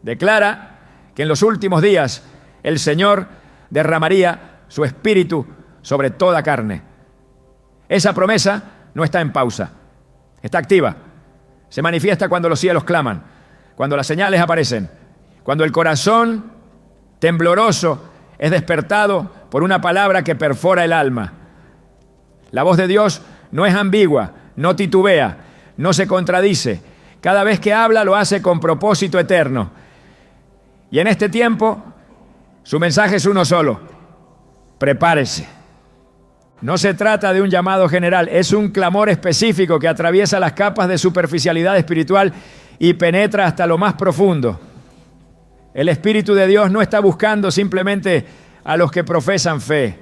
declara que en los últimos días el Señor derramaría su espíritu sobre toda carne. Esa promesa no está en pausa, está activa. Se manifiesta cuando los cielos claman, cuando las señales aparecen, cuando el corazón tembloroso es despertado por una palabra que perfora el alma. La voz de Dios no es ambigua, no titubea, no se contradice. Cada vez que habla lo hace con propósito eterno. Y en este tiempo, su mensaje es uno solo: prepárese. No se trata de un llamado general, es un clamor específico que atraviesa las capas de superficialidad espiritual y penetra hasta lo más profundo. El Espíritu de Dios no está buscando simplemente a los que profesan fe.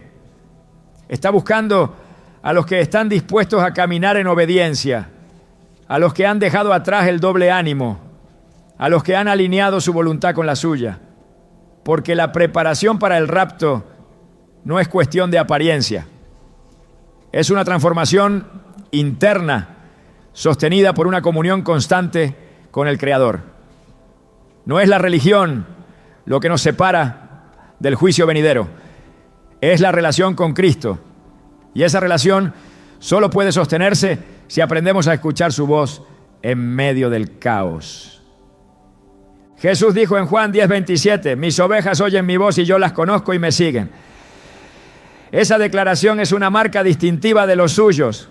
Está buscando a los que están dispuestos a caminar en obediencia, a los que han dejado atrás el doble ánimo, a los que han alineado su voluntad con la suya. Porque la preparación para el rapto no es cuestión de apariencia. Es una transformación interna, sostenida por una comunión constante con el Creador. No es la religión lo que nos separa del juicio venidero, es la relación con Cristo. Y esa relación solo puede sostenerse si aprendemos a escuchar su voz en medio del caos. Jesús dijo en Juan 10:27, mis ovejas oyen mi voz y yo las conozco y me siguen. Esa declaración es una marca distintiva de los suyos.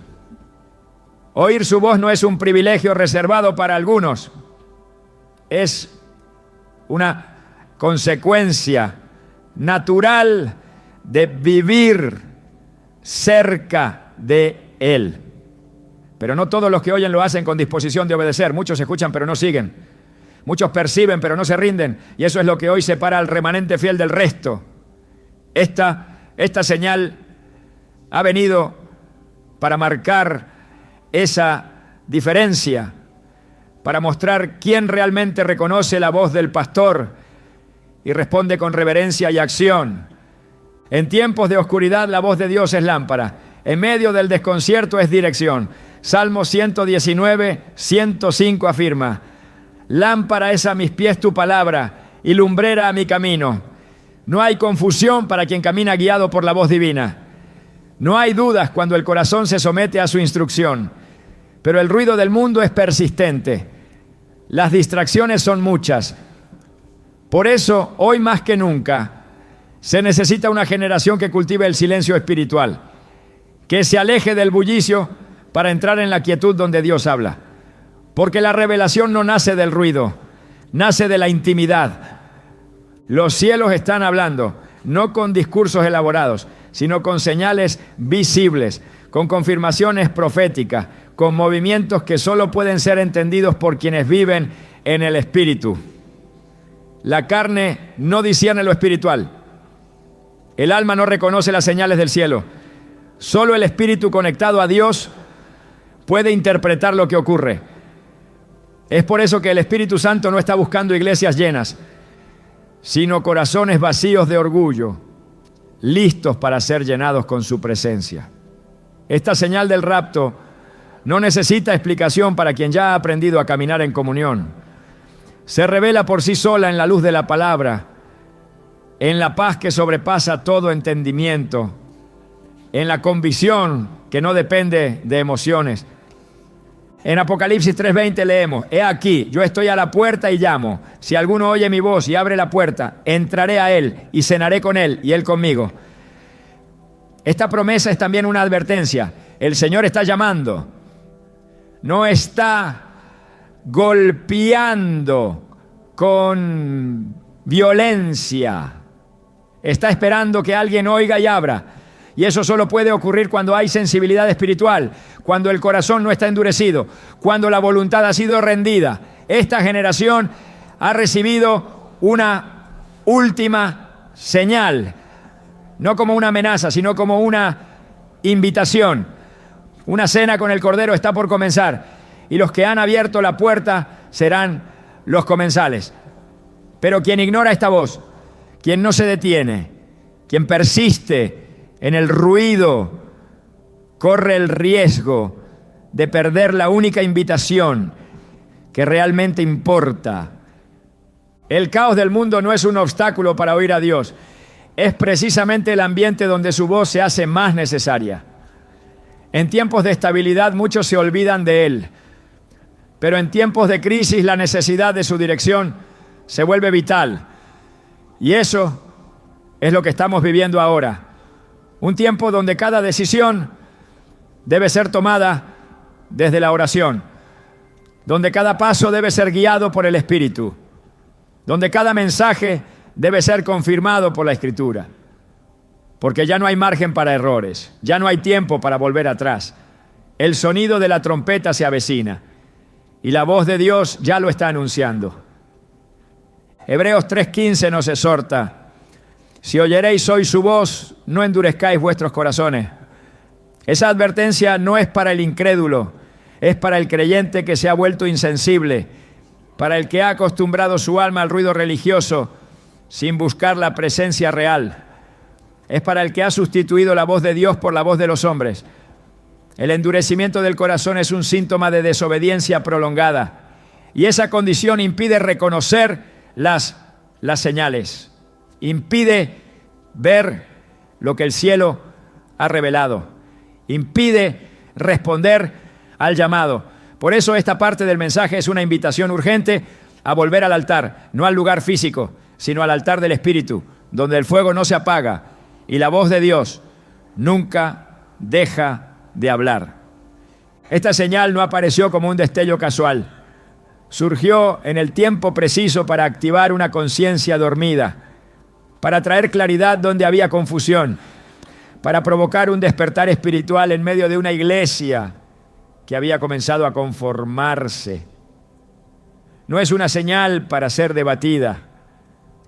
Oír su voz no es un privilegio reservado para algunos, es una consecuencia natural de vivir cerca de Él. Pero no todos los que oyen lo hacen con disposición de obedecer. Muchos escuchan pero no siguen. Muchos perciben pero no se rinden. Y eso es lo que hoy separa al remanente fiel del resto. Esta señal ha venido para marcar esa diferencia, para mostrar quién realmente reconoce la voz del pastor y responde con reverencia y acción. En tiempos de oscuridad la voz de Dios es lámpara. En medio del desconcierto es dirección. Salmo 119, 105 afirma: lámpara es a mis pies tu palabra y lumbrera a mi camino. No hay confusión para quien camina guiado por la voz divina. No hay dudas cuando el corazón se somete a su instrucción. Pero el ruido del mundo es persistente. Las distracciones son muchas. Por eso, hoy más que nunca, se necesita una generación que cultive el silencio espiritual, que se aleje del bullicio para entrar en la quietud donde Dios habla. Porque la revelación no nace del ruido, nace de la intimidad. Los cielos están hablando, no con discursos elaborados, sino con señales visibles, con confirmaciones proféticas, con movimientos que solo pueden ser entendidos por quienes viven en el Espíritu. La carne no discierne lo espiritual. El alma no reconoce las señales del cielo. Solo el Espíritu conectado a Dios puede interpretar lo que ocurre. Es por eso que el Espíritu Santo no está buscando iglesias llenas, sino corazones vacíos de orgullo, listos para ser llenados con su presencia. Esta señal del rapto no necesita explicación para quien ya ha aprendido a caminar en comunión. Se revela por sí sola en la luz de la palabra, en la paz que sobrepasa todo entendimiento, en la convicción que no depende de emociones. En Apocalipsis 3:20 leemos: he aquí, yo estoy a la puerta y llamo. Si alguno oye mi voz y abre la puerta, entraré a él y cenaré con él y él conmigo. Esta promesa es también una advertencia. El Señor está llamando. No está golpeando con violencia. Está esperando que alguien oiga y abra. Y eso solo puede ocurrir cuando hay sensibilidad espiritual, cuando el corazón no está endurecido, cuando la voluntad ha sido rendida. Esta generación ha recibido una última señal, no como una amenaza, sino como una invitación. Una cena con el Cordero está por comenzar y los que han abierto la puerta serán los comensales. Pero quien ignora esta voz, quien no se detiene, quien persiste en el ruido, corre el riesgo de perder la única invitación que realmente importa. El caos del mundo no es un obstáculo para oír a Dios. Es precisamente el ambiente donde su voz se hace más necesaria. En tiempos de estabilidad muchos se olvidan de Él, pero en tiempos de crisis la necesidad de su dirección se vuelve vital. Y eso es lo que estamos viviendo ahora. Un tiempo donde cada decisión debe ser tomada desde la oración, donde cada paso debe ser guiado por el Espíritu, donde cada mensaje debe ser confirmado por la Escritura, porque ya no hay margen para errores, ya no hay tiempo para volver atrás. El sonido de la trompeta se avecina y la voz de Dios ya lo está anunciando. Hebreos 3:15 nos exhorta: si oyeréis hoy su voz, no endurezcáis vuestros corazones. Esa advertencia no es para el incrédulo, es para el creyente que se ha vuelto insensible, para el que ha acostumbrado su alma al ruido religioso sin buscar la presencia real. Es para el que ha sustituido la voz de Dios por la voz de los hombres. El endurecimiento del corazón es un síntoma de desobediencia prolongada y esa condición impide reconocer las señales. Impide ver lo que el cielo ha revelado. Impide responder al llamado. Por eso esta parte del mensaje es una invitación urgente a volver al altar, no al lugar físico, sino al altar del Espíritu, donde el fuego no se apaga y la voz de Dios nunca deja de hablar. Esta señal no apareció como un destello casual. Surgió en el tiempo preciso para activar una conciencia dormida, para traer claridad donde había confusión, para provocar un despertar espiritual en medio de una iglesia que había comenzado a conformarse. No es una señal para ser debatida,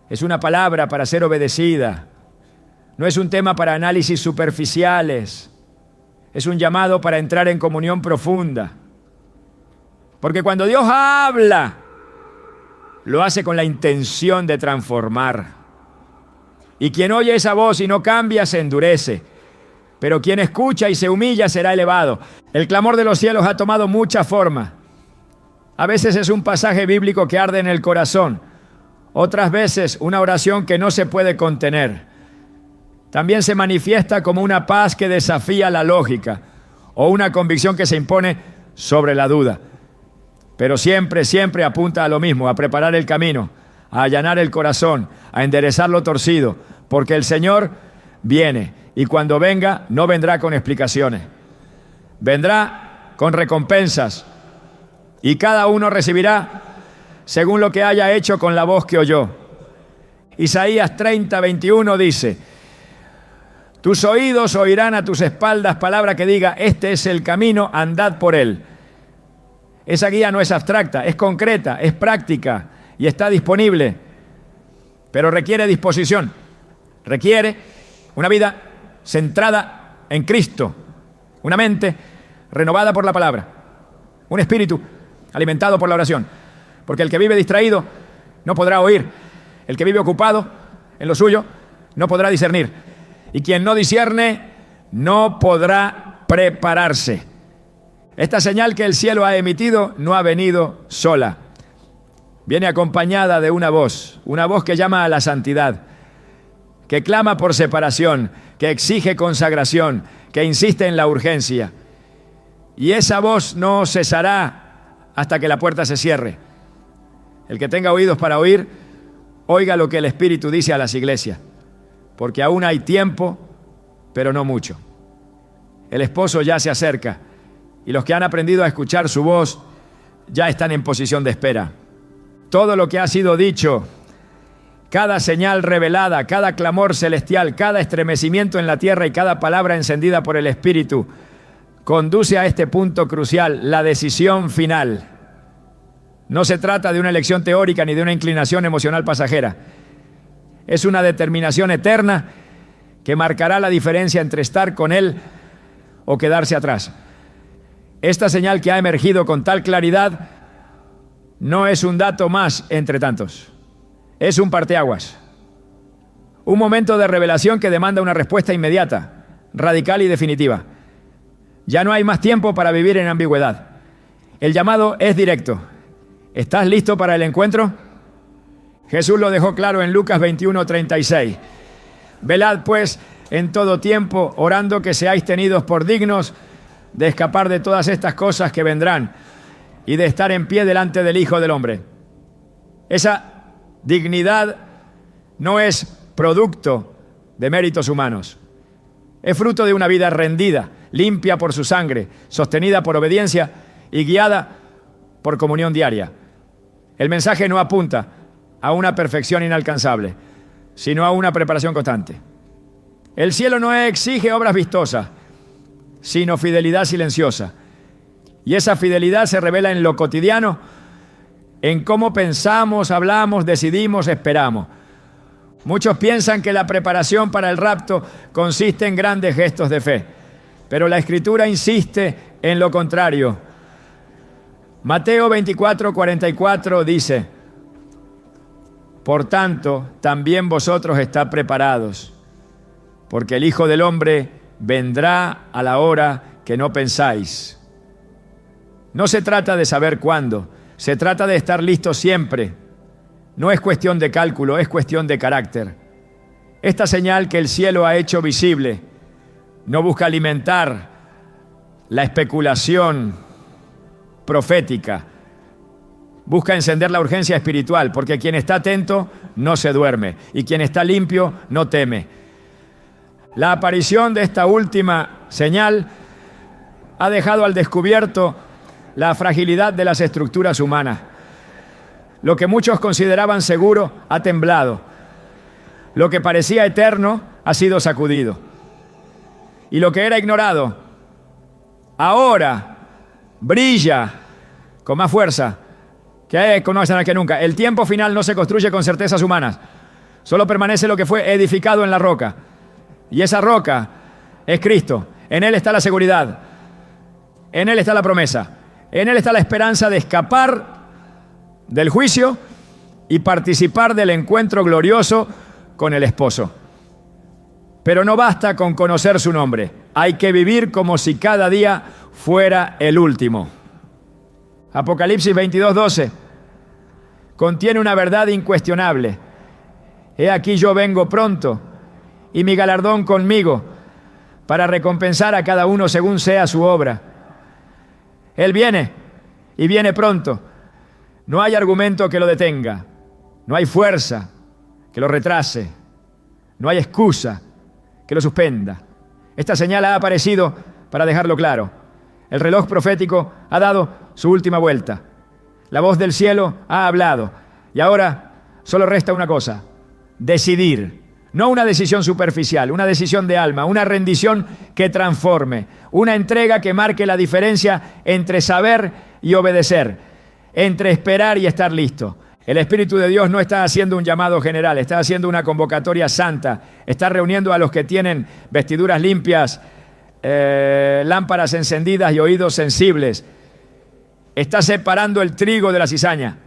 es una palabra para ser obedecida. No es un tema para análisis superficiales, es un llamado para entrar en comunión profunda. Porque cuando Dios habla, lo hace con la intención de transformar. Y quien oye esa voz y no cambia se endurece. Pero quien escucha y se humilla será elevado. El clamor de los cielos ha tomado mucha forma. A veces es un pasaje bíblico que arde en el corazón. Otras veces una oración que no se puede contener. También se manifiesta como una paz que desafía la lógica o una convicción que se impone sobre la duda. Pero siempre, siempre apunta a lo mismo, a preparar el camino, a allanar el corazón, a enderezar lo torcido, porque el Señor viene y cuando venga no vendrá con explicaciones. Vendrá con recompensas y cada uno recibirá según lo que haya hecho con la voz que oyó. Isaías 30:21 dice: tus oídos oirán a tus espaldas palabra que diga, este es el camino, andad por él. Esa guía no es abstracta, es concreta, es práctica y está disponible, pero requiere disposición, requiere una vida centrada en Cristo, una mente renovada por la palabra, un espíritu alimentado por la oración, porque el que vive distraído no podrá oír, el que vive ocupado en lo suyo no podrá discernir, y quien no discierne no podrá prepararse. Esta señal que el cielo ha emitido no ha venido sola. Viene acompañada de una voz que llama a la santidad, que clama por separación, que exige consagración, que insiste en la urgencia. Y esa voz no cesará hasta que la puerta se cierre. El que tenga oídos para oír, oiga lo que el Espíritu dice a las iglesias, porque aún hay tiempo, pero no mucho. El esposo ya se acerca y los que han aprendido a escuchar su voz ya están en posición de espera. Todo lo que ha sido dicho, cada señal revelada, cada clamor celestial, cada estremecimiento en la tierra y cada palabra encendida por el Espíritu, conduce a este punto crucial, la decisión final. No se trata de una elección teórica ni de una inclinación emocional pasajera. Es una determinación eterna que marcará la diferencia entre estar con Él o quedarse atrás. Esta señal que ha emergido con tal claridad no es un dato más entre tantos. Es un parteaguas. Un momento de revelación que demanda una respuesta inmediata, radical y definitiva. Ya no hay más tiempo para vivir en ambigüedad. El llamado es directo. ¿Estás listo para el encuentro? Jesús lo dejó claro en Lucas 21:36. Velad pues en todo tiempo, orando que seáis tenidos por dignos de escapar de todas estas cosas que vendrán y de estar en pie delante del Hijo del Hombre. Esa dignidad no es producto de méritos humanos. Es fruto de una vida rendida, limpia por su sangre, sostenida por obediencia y guiada por comunión diaria. El mensaje no apunta a una perfección inalcanzable, sino a una preparación constante. El cielo no exige obras vistosas, sino fidelidad silenciosa. Y esa fidelidad se revela en lo cotidiano, en cómo pensamos, hablamos, decidimos, esperamos. Muchos piensan que la preparación para el rapto consiste en grandes gestos de fe, pero la Escritura insiste en lo contrario. Mateo 24:44 dice: por tanto, también vosotros estad preparados, porque el Hijo del Hombre vendrá a la hora que no pensáis. No se trata de saber cuándo, se trata de estar listos siempre. No es cuestión de cálculo, es cuestión de carácter. Esta señal que el cielo ha hecho visible no busca alimentar la especulación profética, busca encender la urgencia espiritual, porque quien está atento no se duerme y quien está limpio no teme. La aparición de esta última señal ha dejado al descubierto la fragilidad de las estructuras humanas. Lo que muchos consideraban seguro ha temblado. Lo que parecía eterno ha sido sacudido. Y lo que era ignorado ahora brilla con más fuerza que nunca. El tiempo final no se construye con certezas humanas. Solo permanece lo que fue edificado en la roca. Y esa roca es Cristo. En Él está la seguridad. En Él está la promesa. En Él está la esperanza de escapar del juicio y participar del encuentro glorioso con el esposo. Pero no basta con conocer su nombre, hay que vivir como si cada día fuera el último. Apocalipsis 22:12 contiene una verdad incuestionable. He aquí yo vengo pronto, y mi galardón conmigo, para recompensar a cada uno según sea su obra. Él viene, y viene pronto. No hay argumento que lo detenga, no hay fuerza que lo retrase, no hay excusa que lo suspenda. Esta señal ha aparecido para dejarlo claro. El reloj profético ha dado su última vuelta. La voz del cielo ha hablado. Y ahora solo resta una cosa: decidir. No una decisión superficial, una decisión de alma, una rendición que transforme, una entrega que marque la diferencia entre saber y obedecer, entre esperar y estar listo. El Espíritu de Dios no está haciendo un llamado general, está haciendo una convocatoria santa, está reuniendo a los que tienen vestiduras limpias, lámparas encendidas y oídos sensibles. Está separando el trigo de la cizaña,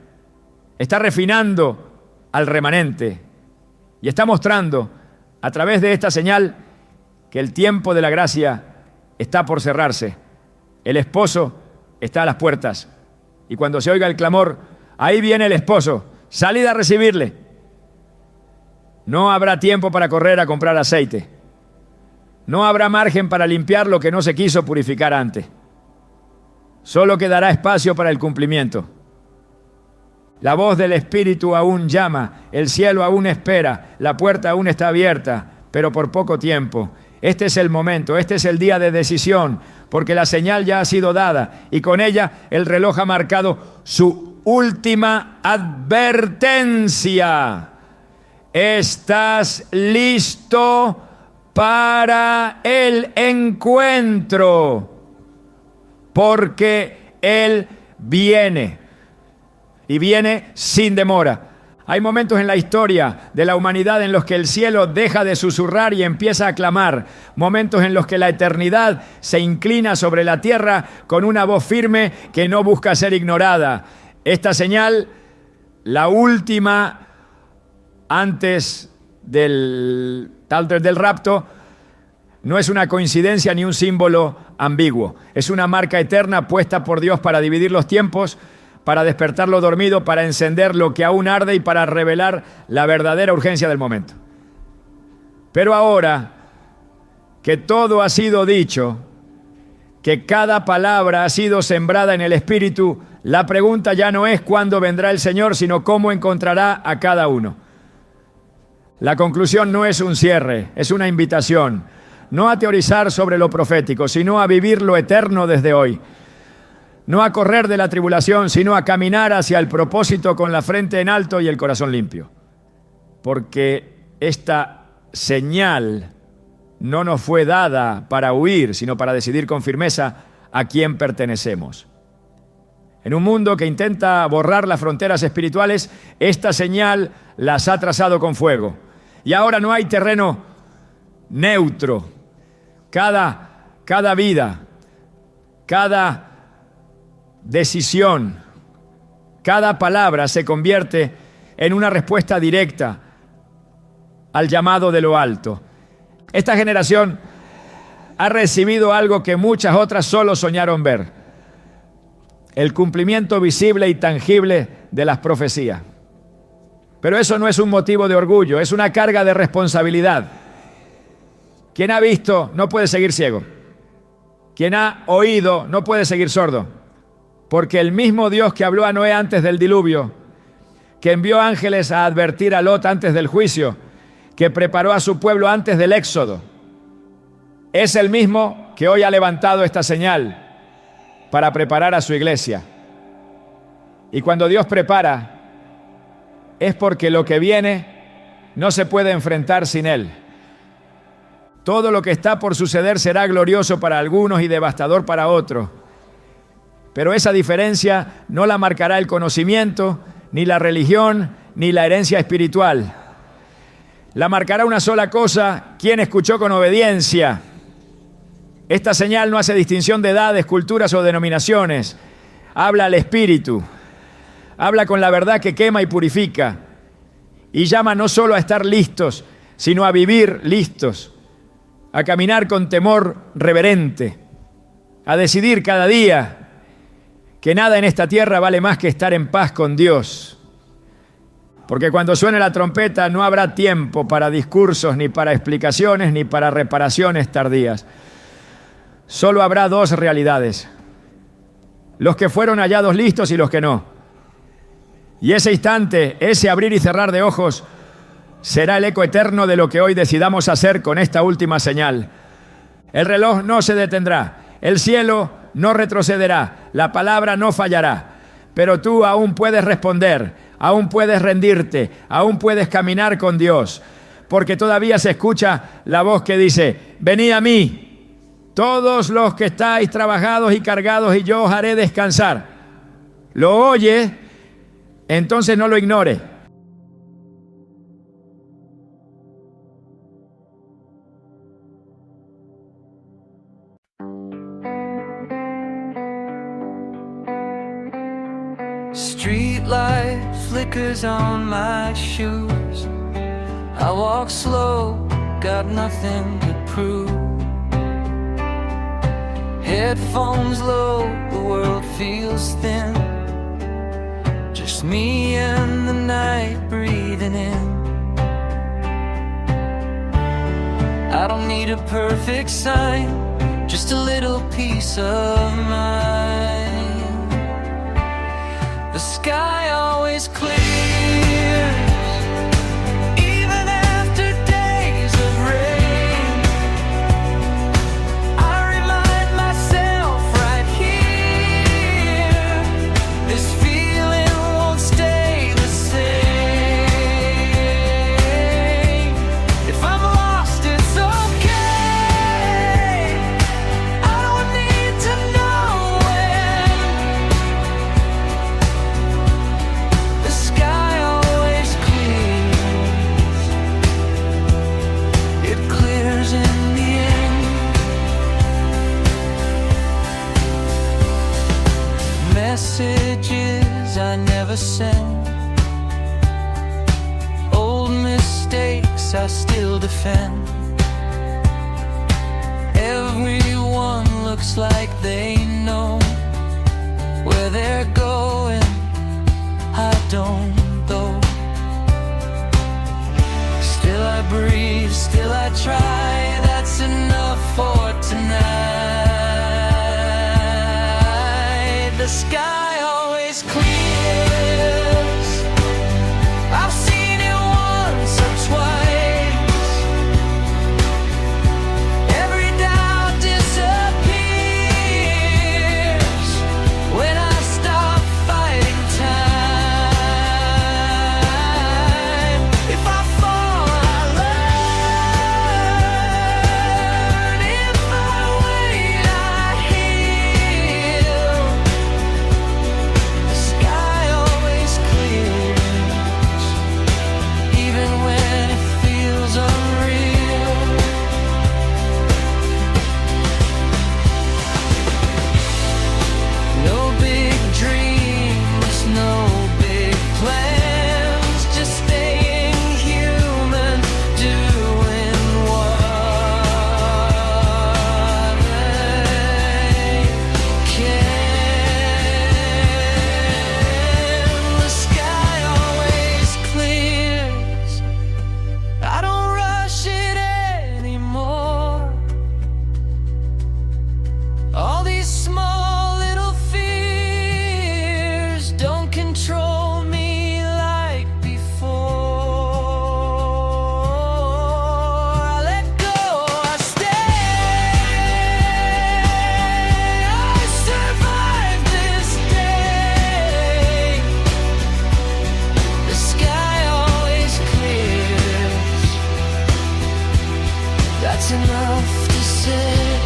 está refinando al remanente y está mostrando a través de esta señal que el tiempo de la gracia está por cerrarse. El esposo está a las puertas y cuando se oiga el clamor, ahí viene el esposo, salid a recibirle. No habrá tiempo para correr a comprar aceite. No habrá margen para limpiar lo que no se quiso purificar antes. Solo quedará espacio para el cumplimiento. La voz del Espíritu aún llama, el cielo aún espera, la puerta aún está abierta, pero por poco tiempo. Este es el momento, este es el día de decisión, porque la señal ya ha sido dada y con ella el reloj ha marcado su última advertencia. ¿Estás listo para el encuentro? Porque Él viene y viene sin demora. Hay momentos en la historia de la humanidad en los que el cielo deja de susurrar y empieza a clamar. Momentos en los que la eternidad se inclina sobre la tierra con una voz firme que no busca ser ignorada. Esta señal, la última antes del rapto, no es una coincidencia ni un símbolo ambiguo. Es una marca eterna puesta por Dios para dividir los tiempos, para despertar lo dormido, para encender lo que aún arde y para revelar la verdadera urgencia del momento. Pero ahora que todo ha sido dicho, que cada palabra ha sido sembrada en el Espíritu, la pregunta ya no es cuándo vendrá el Señor, sino cómo encontrará a cada uno. La conclusión no es un cierre, es una invitación. No a teorizar sobre lo profético, sino a vivir lo eterno desde hoy. No a correr de la tribulación, sino a caminar hacia el propósito con la frente en alto y el corazón limpio. Porque esta señal no nos fue dada para huir, sino para decidir con firmeza a quién pertenecemos. En un mundo que intenta borrar las fronteras espirituales, esta señal las ha trazado con fuego. Y ahora no hay terreno neutro. Cada vida, cada decisión, cada palabra se convierte en una respuesta directa al llamado de lo alto. Esta generación ha recibido algo que muchas otras solo soñaron ver: el cumplimiento visible y tangible de las profecías. Pero eso no es un motivo de orgullo, es una carga de responsabilidad. Quien ha visto no puede seguir ciego. Quien ha oído no puede seguir sordo. Porque el mismo Dios que habló a Noé antes del diluvio, que envió ángeles a advertir a Lot antes del juicio, que preparó a su pueblo antes del éxodo, es el mismo que hoy ha levantado esta señal para preparar a su iglesia. Y cuando Dios prepara, es porque lo que viene no se puede enfrentar sin Él. Todo lo que está por suceder será glorioso para algunos y devastador para otros. Pero esa diferencia no la marcará el conocimiento, ni la religión, ni la herencia espiritual. La marcará una sola cosa: quien escuchó con obediencia. Esta señal no hace distinción de edades, culturas o denominaciones. Habla al Espíritu Habla con la verdad que quema y purifica. Y llama no solo a estar listos, sino a vivir listos, a caminar con temor reverente, a decidir cada día que nada en esta tierra vale más que estar en paz con Dios. Porque cuando suene la trompeta no habrá tiempo para discursos, ni para explicaciones, ni para reparaciones tardías. Solo habrá dos realidades: los que fueron hallados listos y los que no. Y ese instante, ese abrir y cerrar de ojos, será el eco eterno de lo que hoy decidamos hacer con esta última señal. El reloj no se detendrá, el cielo no retrocederá, la palabra no fallará, pero tú aún puedes responder, aún puedes rendirte, aún puedes caminar con Dios, porque todavía se escucha la voz que dice: venid a mí, todos los que estáis trabajados y cargados, y yo os haré descansar. ¿Lo oye? Entonces no lo ignore. Street light flickers on my shoes. I walk slow, got nothing to prove. Headphones low, the world feels thin. Just me and the night breathing in. I don't need a perfect sign, just a little peace of mind. The sky always clears, even after days of rain. I remind myself right here, this feeling won't stay the same. If I'm lost, it's okay. I don't need to know when. The sky always clears. It clears in the end. Messages I never sent. Old mistakes I still defend. Everyone looks like they know where they're going. I don't though. Still I breathe, still I try. That's enough for tonight. The sky always clears. I've seen it once or twice. Every doubt disappears when I stop fighting time. If I fall, I learn. If I wait, I heal. The sky always clears, even when it feels unreal. No big dreams, no big plans, just staying human, doing what I can. The sky always clears. I don't rush it anymore. All these small little fears don't control me like before. I let go, I stay. I survived this day. The sky always clears. That's enough to say.